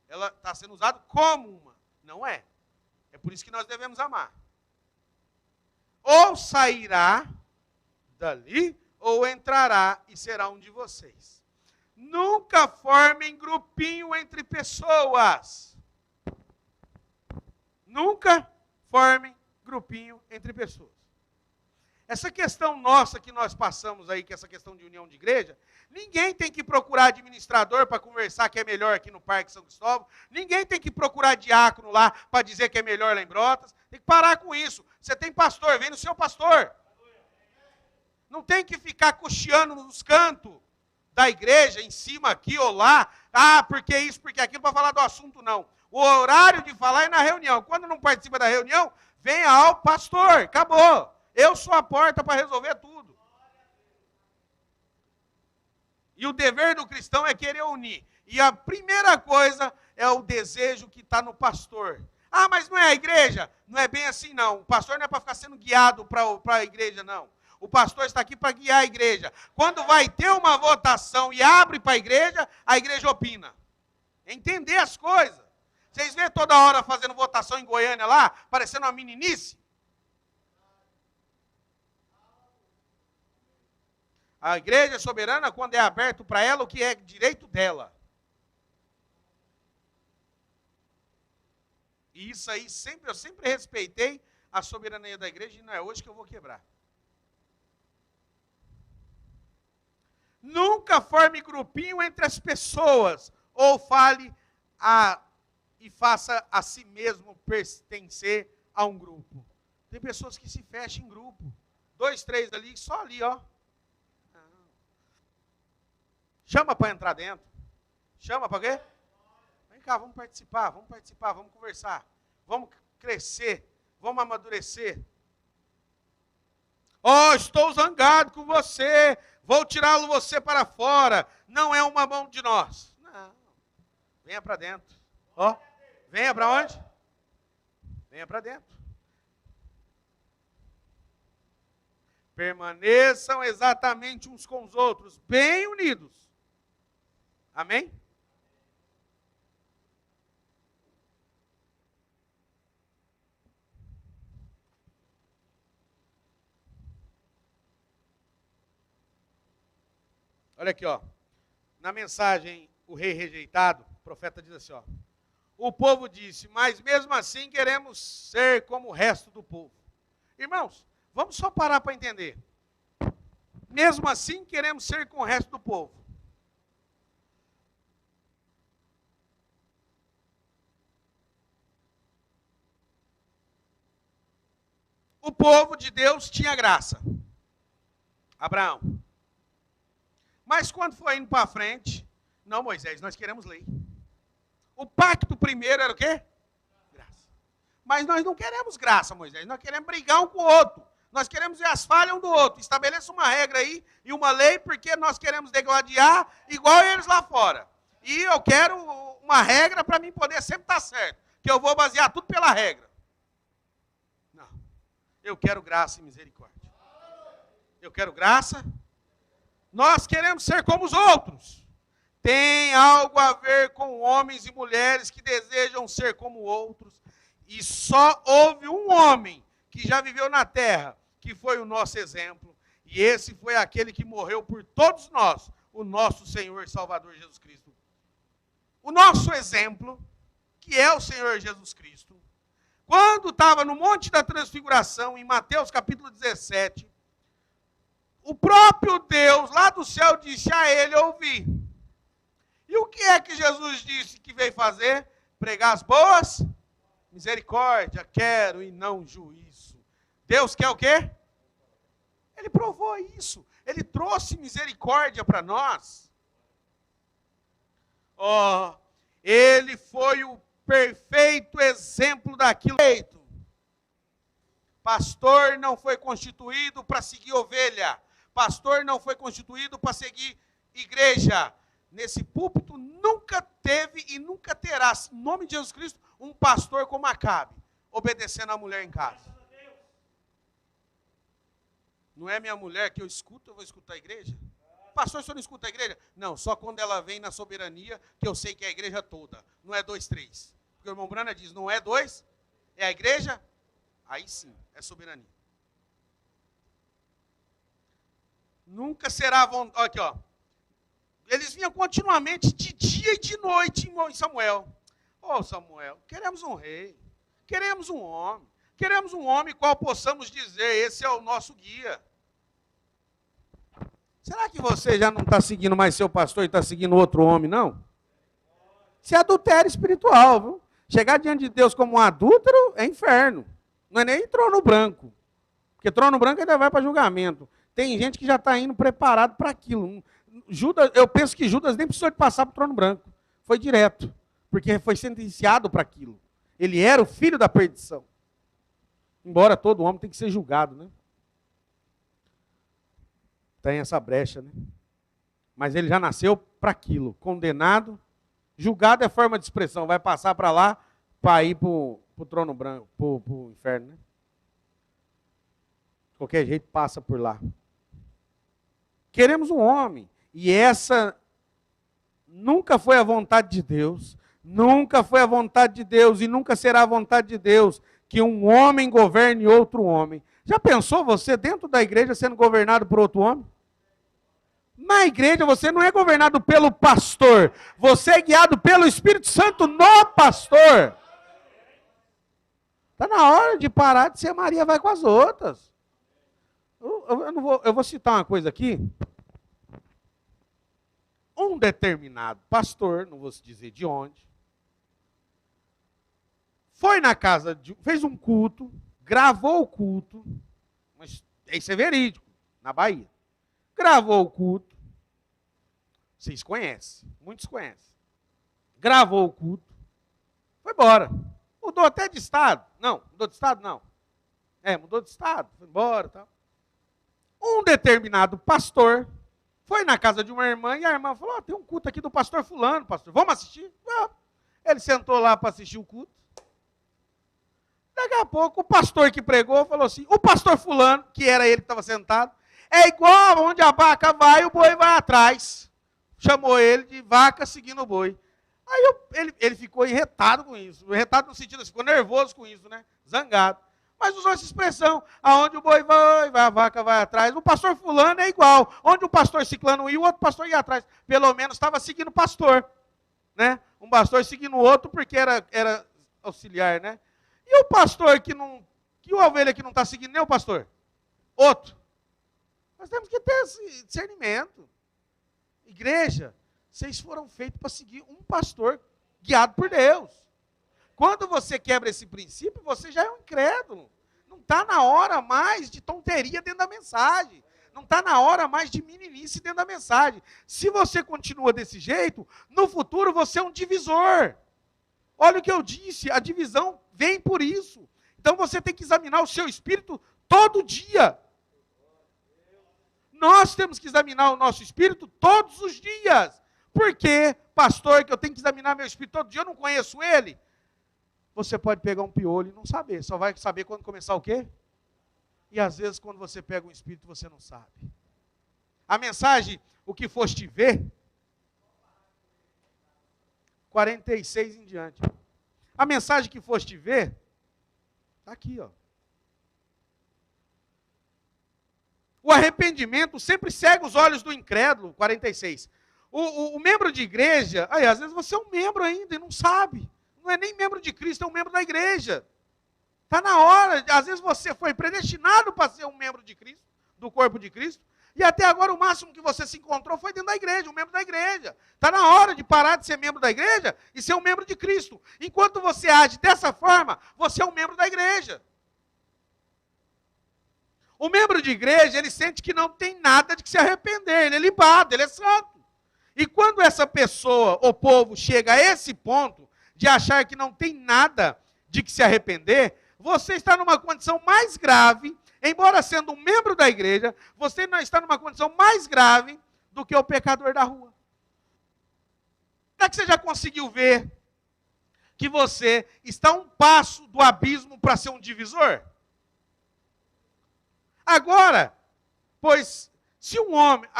Ela está sendo usada como uma. Não é. É por isso que nós devemos amar. Ou sairá dali, ou entrará e será um de vocês. Nunca formem grupinho entre pessoas. Nunca formem grupinho entre pessoas. Essa questão nossa que nós passamos aí, que é essa questão de união de igreja, ninguém tem que procurar administrador para conversar que é melhor aqui no Parque São Cristóvão, ninguém tem que procurar diácono lá para dizer que é melhor lá em Brotas, tem que parar com isso. Você tem pastor, vem no seu pastor. Não tem que ficar cocheando nos cantos da igreja, em cima aqui ou lá, porque isso, porque aquilo, para falar do assunto, não. O horário de falar é na reunião. Quando não participa da reunião, venha ao pastor, acabou. Eu sou a porta para resolver tudo. E o dever do cristão é querer unir. E a primeira coisa é o desejo que está no pastor. Mas não é a igreja? Não é bem assim, não. O pastor não é para ficar sendo guiado para a igreja, não. O pastor está aqui para guiar a igreja. Quando vai ter uma votação e abre para a igreja opina. Entender as coisas. Vocês vêem toda hora fazendo votação em Goiânia lá, parecendo uma meninice? A igreja é soberana quando é aberto para ela o que é direito dela. E isso aí, eu sempre respeitei a soberania da igreja e não é hoje que eu vou quebrar. Nunca forme grupinho entre as pessoas, ou fale e faça a si mesmo pertencer a um grupo. Tem pessoas que se fecham em grupo. 2, 3 ali, só ali, ó. Chama para entrar dentro. Chama para quê? Vem cá, vamos participar, vamos conversar. Vamos crescer, vamos amadurecer. Estou zangado com você, vou tirá-lo você para fora. Não é uma mão de nós. Não. Venha para dentro. Venha para onde? Venha para dentro. Permaneçam exatamente uns com os outros, bem unidos. Amém? Olha aqui, ó. Na mensagem, o rei rejeitado, o profeta diz assim, ó. O povo disse, mas mesmo assim queremos ser como o resto do povo. Irmãos, vamos só parar para entender. Mesmo assim queremos ser como o resto do povo. O povo de Deus tinha graça. Abraão. Mas quando foi indo para frente, não, Moisés, nós queremos lei. O pacto primeiro era o quê? Graça. Mas nós não queremos graça, Moisés. Nós queremos brigar um com o outro. Nós queremos ver as falhas um do outro. Estabeleça uma regra aí e uma lei, porque nós queremos degladiar igual eles lá fora. E eu quero uma regra para mim poder sempre estar certo. Que eu vou basear tudo pela regra. Não. Eu quero graça e misericórdia. Eu quero graça. Nós queremos ser como os outros. Tem algo a ver com homens e mulheres que desejam ser como outros. E só houve um homem que já viveu na terra, que foi o nosso exemplo. E esse foi aquele que morreu por todos nós, o nosso Senhor e Salvador Jesus Cristo. O nosso exemplo, que é o Senhor Jesus Cristo, quando estava no Monte da Transfiguração, em Mateus capítulo 17, o próprio Deus lá do céu disse a ele ouvir. E o que é que Jesus disse que veio fazer? Pregar as boas? Misericórdia, quero e não juízo. Deus quer o quê? Ele provou isso. Ele trouxe misericórdia para nós. Oh, ele foi o perfeito exemplo daquilo feito. Pastor não foi constituído para seguir ovelha. Pastor não foi constituído para seguir igreja. Nesse púlpito nunca teve e nunca terá, em nome de Jesus Cristo, um pastor como Acabe, obedecendo a mulher em casa. Não é minha mulher que eu escuto, eu vou escutar a igreja? Pastor, você não escuta a igreja? Não, só quando ela vem na soberania, que eu sei que é a igreja toda. Não é 2, 3. Porque o irmão Brana diz, não é 2, é a igreja? Aí sim, é soberania. Nunca será vontade. Aqui, ó. Eles vinham continuamente de dia e de noite em Samuel. Ô Samuel, queremos um rei, queremos um homem qual possamos dizer, esse é o nosso guia. Será que você já não está seguindo mais seu pastor e está seguindo outro homem, não? Isso é adultério espiritual, viu? Chegar diante de Deus como um adúltero é inferno. Não é nem trono branco. Porque trono branco ainda vai para julgamento. Tem gente que já está indo preparado para aquilo. Judas, eu penso que Judas nem precisou de passar para o trono branco. Foi direto. Porque foi sentenciado para aquilo. Ele era o filho da perdição. Embora todo homem tem que ser julgado, né? Tem essa brecha, né? Mas ele já nasceu para aquilo. Condenado. Julgado é forma de expressão. Vai passar para lá para ir para o trono branco, para o inferno, né? De qualquer jeito passa por lá. Queremos um homem. E essa nunca foi a vontade de Deus. Nunca foi a vontade de Deus e nunca será a vontade de Deus que um homem governe outro homem. Já pensou você dentro da igreja sendo governado por outro homem? Na igreja você não é governado pelo pastor. Você é guiado pelo Espírito Santo no pastor. Está na hora de parar de ser Maria vai com as outras. Eu vou citar uma coisa aqui. Um determinado pastor, não vou dizer de onde, foi na casa, fez um culto, gravou o culto, mas isso é verídico, na Bahia. Gravou o culto, vocês conhecem, muitos conhecem. Gravou o culto, foi embora. Mudou até de estado. Não, mudou de estado não. Mudou de estado, foi embora e tal. Um determinado pastor foi na casa de uma irmã e a irmã falou, tem um culto aqui do pastor fulano, pastor, vamos assistir? Vamos. Ele sentou lá para assistir o culto. Daqui a pouco o pastor que pregou falou assim, o pastor fulano, que era ele que estava sentado, é igual onde a vaca vai, o boi vai atrás. Chamou ele de vaca seguindo o boi. Aí ele ficou irritado com isso. Irritado no sentido assim, ficou nervoso com isso, né? Zangado. Mas usou essa expressão, aonde o boi vai, a vaca vai atrás. O pastor fulano é igual. Onde o pastor ciclano ia, o outro pastor ia atrás. Pelo menos estava seguindo o pastor. Né? Um pastor seguindo o outro porque era auxiliar. Né? E o pastor que a ovelha que não está seguindo nem o pastor? Outro. Nós temos que ter esse discernimento. Igreja, vocês foram feitos para seguir um pastor guiado por Deus. Quando você quebra esse princípio, você já é um incrédulo. Não está na hora mais de tonteria dentro da mensagem. Não está na hora mais de meninice dentro da mensagem. Se você continua desse jeito, no futuro você é um divisor. Olha o que eu disse, a divisão vem por isso. Então você tem que examinar o seu espírito todo dia. Nós temos que examinar o nosso espírito todos os dias. Por que, pastor, que eu tenho que examinar meu espírito todo dia? Eu não conheço ele. Você pode pegar um piolho e não saber. Só vai saber quando começar o quê? E às vezes quando você pega um espírito você não sabe. A mensagem, o que foste ver, 46 em diante. A mensagem que foste ver, está aqui, ó. O arrependimento sempre cega os olhos do incrédulo, 46. O membro de igreja, aí, às vezes você é um membro ainda e não sabe. Não é nem membro de Cristo, é um membro da igreja. Está na hora, às vezes você foi predestinado para ser um membro de Cristo, do corpo de Cristo, e até agora o máximo que você se encontrou foi dentro da igreja, um membro da igreja. Está na hora de parar de ser membro da igreja e ser um membro de Cristo. Enquanto você age dessa forma, você é um membro da igreja. O membro de igreja, ele sente que não tem nada de que se arrepender, ele é limpado, ele é santo. E quando essa pessoa, o povo, chega a esse ponto de achar que não tem nada de que se arrepender, você está numa condição mais grave, embora sendo um membro da igreja, você não está numa condição mais grave do que o pecador da rua. Será que você já conseguiu ver que você está a um passo do abismo para ser um divisor? Agora, pois, se um homem,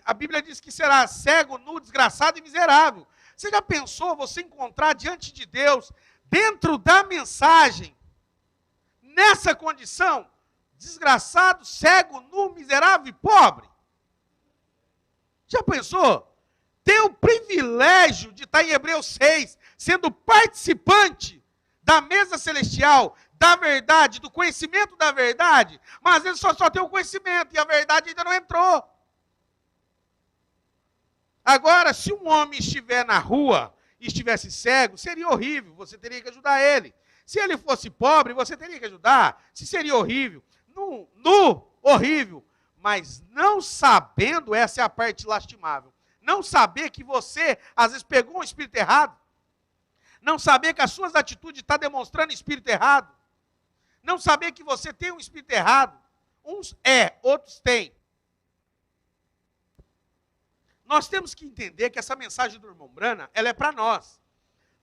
a Bíblia diz que será cego, nu, desgraçado e miserável. Você já pensou você encontrar diante de Deus, dentro da mensagem, nessa condição, desgraçado, cego, nu, miserável e pobre? Já pensou? Ter o privilégio de estar em Hebreus 6, sendo participante da mesa celestial, da verdade, do conhecimento da verdade, mas às vezes só tem o conhecimento e a verdade ainda não entrou. Agora, se um homem estiver na rua e estivesse cego, seria horrível, você teria que ajudar ele. Se ele fosse pobre, você teria que ajudar, se seria horrível. Horrível, mas não sabendo, essa é a parte lastimável. Não saber que você, às vezes, pegou um espírito errado. Não saber que as suas atitudes estão demonstrando espírito errado. Não saber que você tem um espírito errado. Uns outros têm. Nós temos que entender que essa mensagem do irmão Brana, ela é para nós.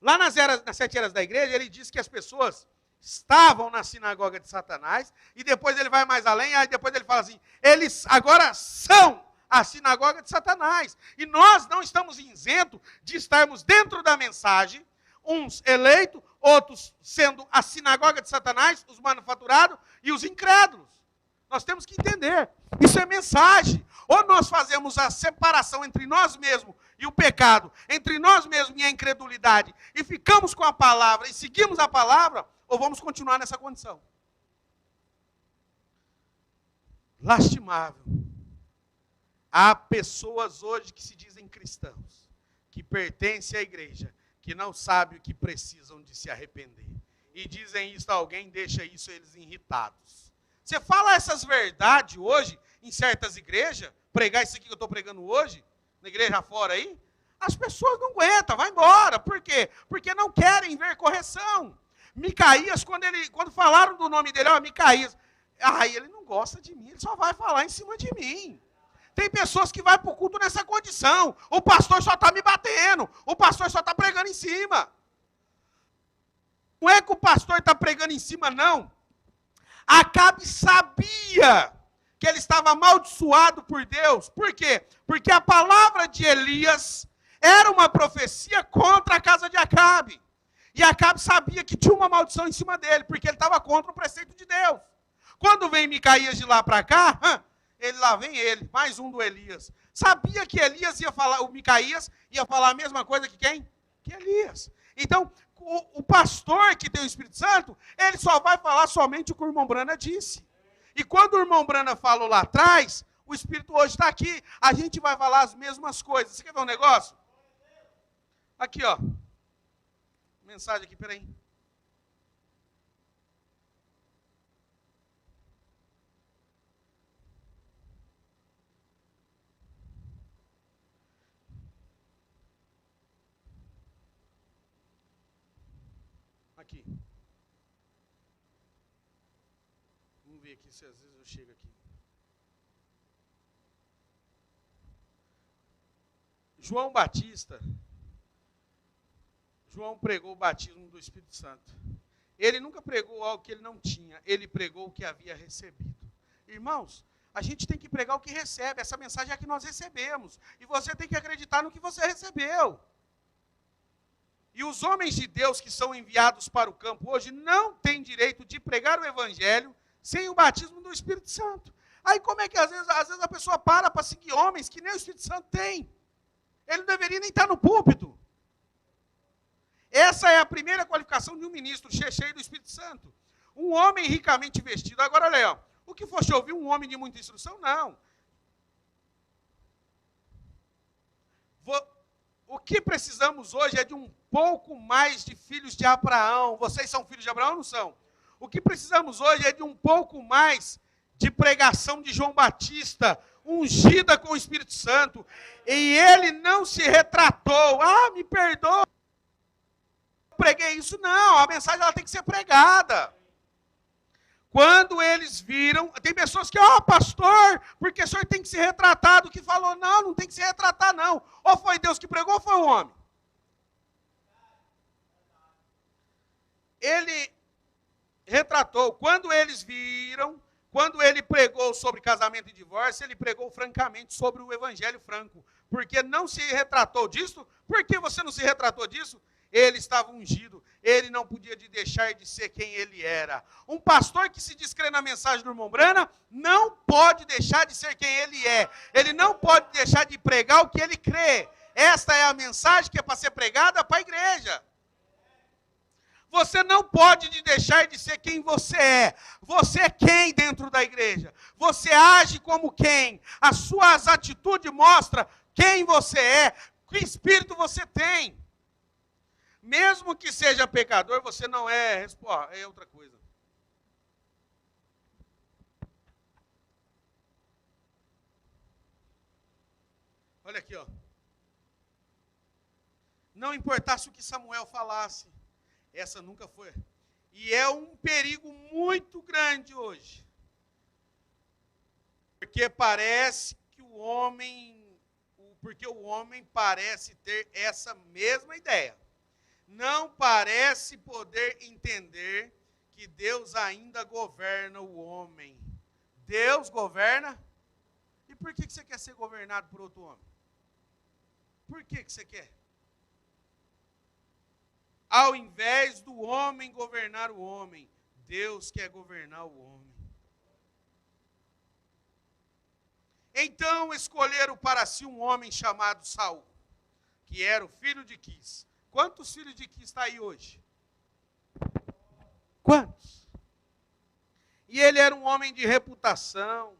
Lá nas 7 eras da igreja, ele diz que as pessoas estavam na sinagoga de Satanás, e depois ele vai mais além, aí depois ele fala assim, eles agora são a sinagoga de Satanás. E nós não estamos isentos de estarmos dentro da mensagem, uns eleitos, outros sendo a sinagoga de Satanás, os manufaturados e os incrédulos. Nós temos que entender, isso é mensagem. Ou nós fazemos a separação entre nós mesmos e o pecado, entre nós mesmos e a incredulidade, e ficamos com a palavra e seguimos a palavra, ou vamos continuar nessa condição. Lastimável. Há pessoas hoje que se dizem cristãos, que pertencem à igreja, que não sabem o que precisam de se arrepender. E dizem isso a alguém, deixa isso eles irritados. Você fala essas verdades hoje, em certas igrejas, pregar isso aqui que eu estou pregando hoje, na igreja fora aí, as pessoas não aguentam, vai embora. Por quê? Porque não querem ver correção. Micaías, quando falaram do nome dele, Micaías, ele não gosta de mim, ele só vai falar em cima de mim. Tem pessoas que vão para o culto nessa condição. O pastor só está me batendo. O pastor só está pregando em cima. Não é que o pastor está pregando em cima, não. Acabe sabia que ele estava amaldiçoado por Deus. Por quê? Porque a palavra de Elias era uma profecia contra a casa de Acabe. E Acabe sabia que tinha uma maldição em cima dele, porque ele estava contra o preceito de Deus. Quando vem Micaías de lá para cá, lá vem ele, mais um do Elias. Sabia que Elias ia falar, o Micaías ia falar a mesma coisa que quem? Que Elias. Então, o pastor que tem o Espírito Santo, ele só vai falar somente o que o irmão Brana disse. E quando o irmão Brana falou lá atrás, o Espírito hoje está aqui, a gente vai falar as mesmas coisas. Você quer ver um negócio? Aqui, ó. Mensagem aqui, peraí. Aqui. Vamos ver aqui se às vezes eu chego aqui. João Batista. João pregou o batismo do Espírito Santo. Ele nunca pregou algo que ele não tinha. Ele pregou o que havia recebido. Irmãos, a gente tem que pregar o que recebe. Essa mensagem é a que nós recebemos. E você tem que acreditar no que você recebeu. E os homens de Deus que são enviados para o campo hoje não têm direito de pregar o evangelho sem o batismo do Espírito Santo. Aí como é que às vezes a pessoa para seguir homens que nem o Espírito Santo tem? Ele não deveria nem estar no púlpito. Essa é a primeira qualificação de um ministro cheio do Espírito Santo. Um homem ricamente vestido. Agora, olha aí, ó. O que foste ouvir um homem de muita instrução? Não. O que precisamos hoje é de um pouco mais de filhos de Abraão. Vocês são filhos de Abraão ou não são? O que precisamos hoje é de um pouco mais de pregação de João Batista, ungida com o Espírito Santo. E ele não se retratou. Ah, me perdoa. Preguei isso, não, a mensagem ela tem que ser pregada. Quando eles viram, tem pessoas que, pastor, porque o senhor tem que se retratar do que falou. Não, não tem que se retratar, não. Ou foi Deus que pregou, ou foi o homem. Ele retratou, quando eles viram, quando ele pregou sobre casamento e divórcio, ele pregou francamente sobre o evangelho franco. Porque não se retratou disso? Por que você não se retratou disso? Ele estava ungido, ele não podia deixar de ser quem ele era. Um pastor que se descrê na mensagem do irmão Brana não pode deixar de ser quem ele é. Ele não pode deixar de pregar o que ele crê. Esta é a mensagem que é para ser pregada para a igreja. Você não pode deixar de ser quem você é. Você é quem dentro da igreja? Você age como quem? As suas atitudes mostram quem você é, que espírito você tem. Mesmo que seja pecador, você não é outra coisa. Olha aqui, ó. Não importasse o que Samuel falasse, essa nunca foi. E é um perigo muito grande hoje. Porque parece que o homem parece ter essa mesma ideia. Não parece poder entender que Deus ainda governa o homem. Deus governa? E por que você quer ser governado por outro homem? Por que você quer? Ao invés do homem governar o homem, Deus quer governar o homem. Então escolheram para si um homem chamado Saul, que era o filho de Quis. Quantos filhos de Quis está aí hoje? Quantos? E ele era um homem de reputação,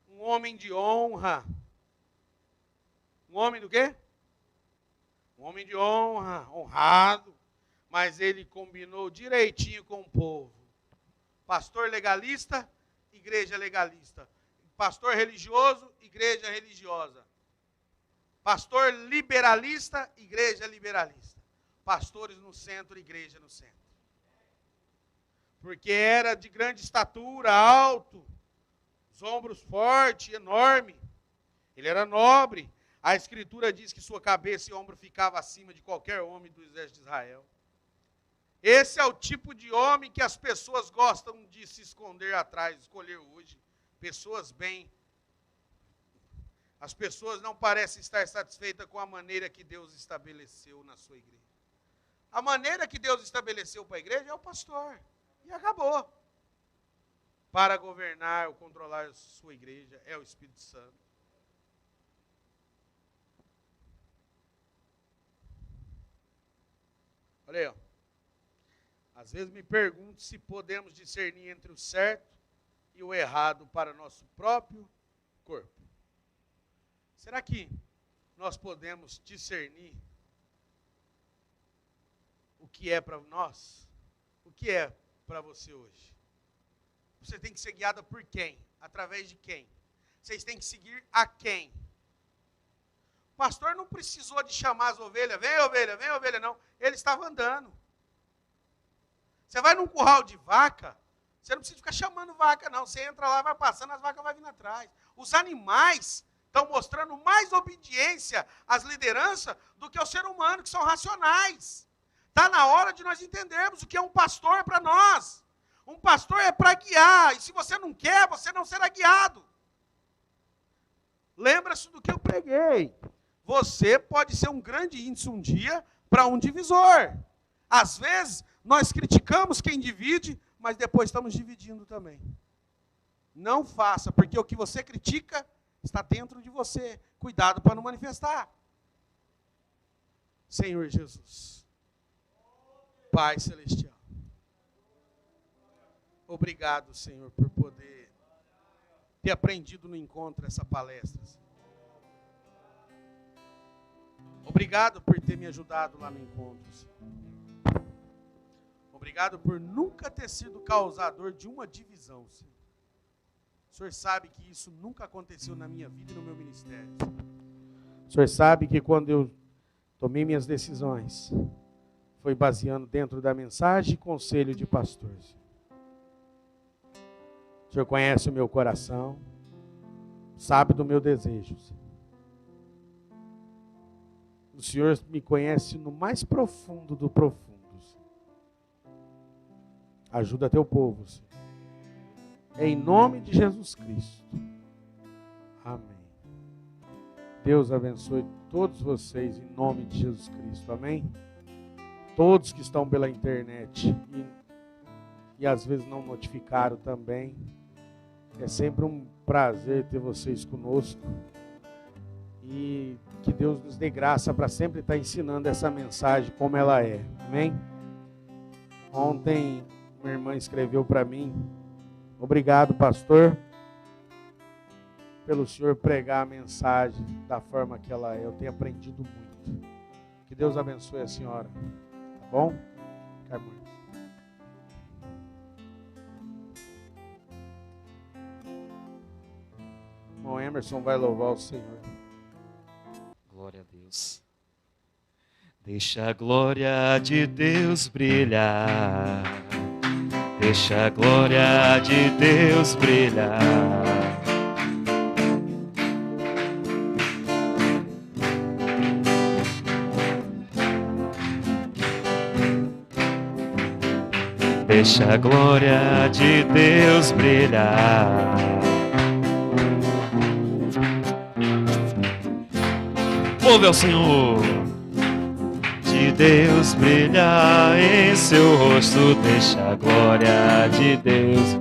um homem de honra. Um homem do quê? Um homem de honra, honrado. Mas ele combinou direitinho com o povo. Pastor legalista, igreja legalista. Pastor religioso, igreja religiosa. Pastor liberalista, igreja liberalista. Pastores no centro, igreja no centro. Porque era de grande estatura, alto, os ombros fortes, enorme. Ele era nobre. A Escritura diz que sua cabeça e ombro ficava acima de qualquer homem do exército de Israel. Esse é o tipo de homem que as pessoas gostam de se esconder atrás, escolher hoje. Pessoas bem. As pessoas não parecem estar satisfeitas com a maneira que Deus estabeleceu na sua igreja. A maneira que Deus estabeleceu para a igreja é o pastor. E acabou. Para governar ou controlar a sua igreja é o Espírito Santo. Olha aí, ó. Às vezes me pergunto se podemos discernir entre o certo e o errado para nosso próprio corpo. Será que nós podemos discernir o que é para nós? O que é para você hoje? Você tem que ser guiado por quem? Através de quem? Vocês têm que seguir a quem? O pastor não precisou de chamar as ovelhas, vem ovelha, não. Ele estava andando. Você vai num curral de vaca, você não precisa ficar chamando vaca, não. Você entra lá, vai passando, as vacas vão vindo atrás. Os animais estão mostrando mais obediência às lideranças do que ao ser humano, que são racionais. Está na hora de nós entendermos o que é um pastor para nós. Um pastor é para guiar, e se você não quer, você não será guiado. Lembra-se do que eu preguei. Você pode ser um grande índice um dia para um divisor. Às vezes, nós criticamos quem divide, mas depois estamos dividindo também. Não faça, porque o que você critica está dentro de você. Cuidado para não manifestar. Senhor Jesus, Pai Celestial, obrigado, Senhor, por poder ter aprendido no encontro essa palestra. Obrigado por ter me ajudado lá no encontro, Senhor. Obrigado por nunca ter sido causador de uma divisão, Senhor. O Senhor sabe que isso nunca aconteceu na minha vida e no meu ministério, Senhor. O Senhor sabe que quando eu tomei minhas decisões, foi baseando dentro da mensagem e conselho de pastor, Senhor. O Senhor conhece o meu coração, sabe do meu desejo, Senhor. O Senhor me conhece no mais profundo do profundo, Senhor. Ajuda teu povo, Senhor. Em nome de Jesus Cristo. Amém. Deus abençoe todos vocês em nome de Jesus Cristo. Amém? Todos que estão pela internet e às vezes não notificaram também. É sempre um prazer ter vocês conosco. E que Deus nos dê graça para sempre estar ensinando essa mensagem como ela é. Amém? Ontem, uma irmã escreveu para mim: obrigado, pastor, pelo senhor pregar a mensagem da forma que ela é. Eu tenho aprendido muito. Que Deus abençoe a senhora. Tá bom? Carmen. O Emerson vai louvar o Senhor. Glória a Deus. Deixa a glória de Deus brilhar. Deixa a glória de Deus brilhar. Deixa a glória de Deus brilhar. Louve ao Senhor. De Deus brilhar em seu rosto, deixa a glória de Deus.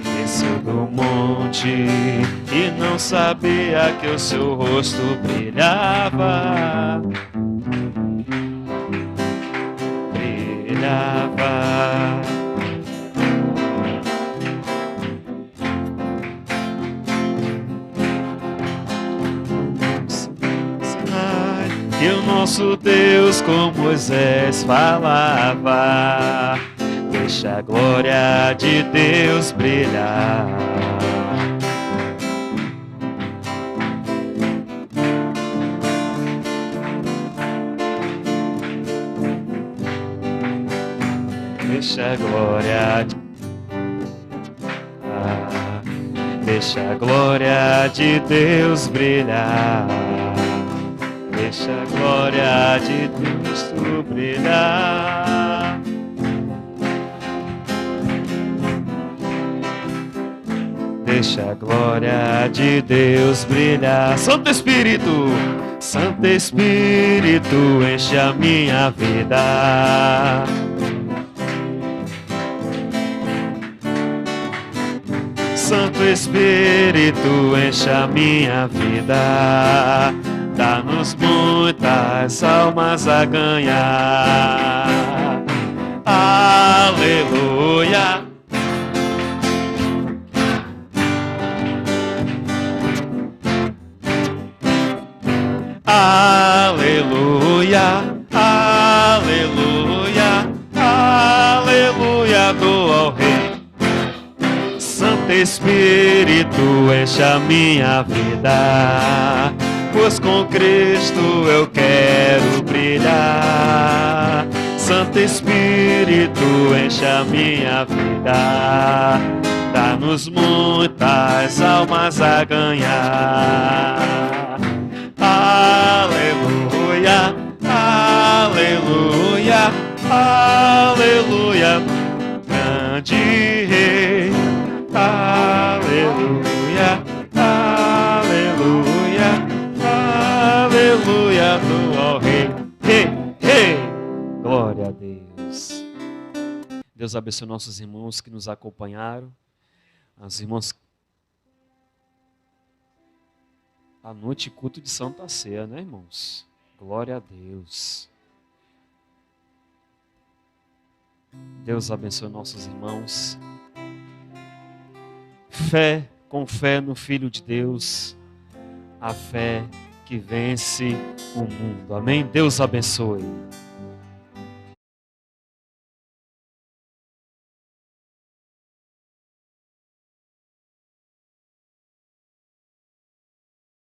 Desceu do monte e não sabia que o seu rosto brilhava. Que o nosso Deus com Moisés falava, deixa a glória de Deus brilhar. Deixa a glória de... Deixa a glória de Deus brilhar. Deixa a glória de Cristo brilhar. deixa a glória de Deus brilhar. Santo Espírito, Santo Espírito, enche a minha vida. Santo Espírito, enche a minha vida. Dá-nos muitas almas a ganhar. Aleluia. Aleluia, aleluia, aleluia, dou ao Rei. Santo Espírito, enche a minha vida, pois com Cristo eu quero brilhar. Santo Espírito, enche a minha vida, dá-nos muitas almas a ganhar. Aleluia, aleluia, aleluia, grande Rei. Aleluia, aleluia, aleluia, do ao Rei. Rei, Rei. Glória a Deus. Deus abençoe nossos irmãos que nos acompanharam, as irmãs. A noite culto de Santa Ceia, né, irmãos? Glória a Deus. Deus abençoe nossos irmãos. Fé, com fé no Filho de Deus, a fé que vence o mundo. Amém? Deus abençoe.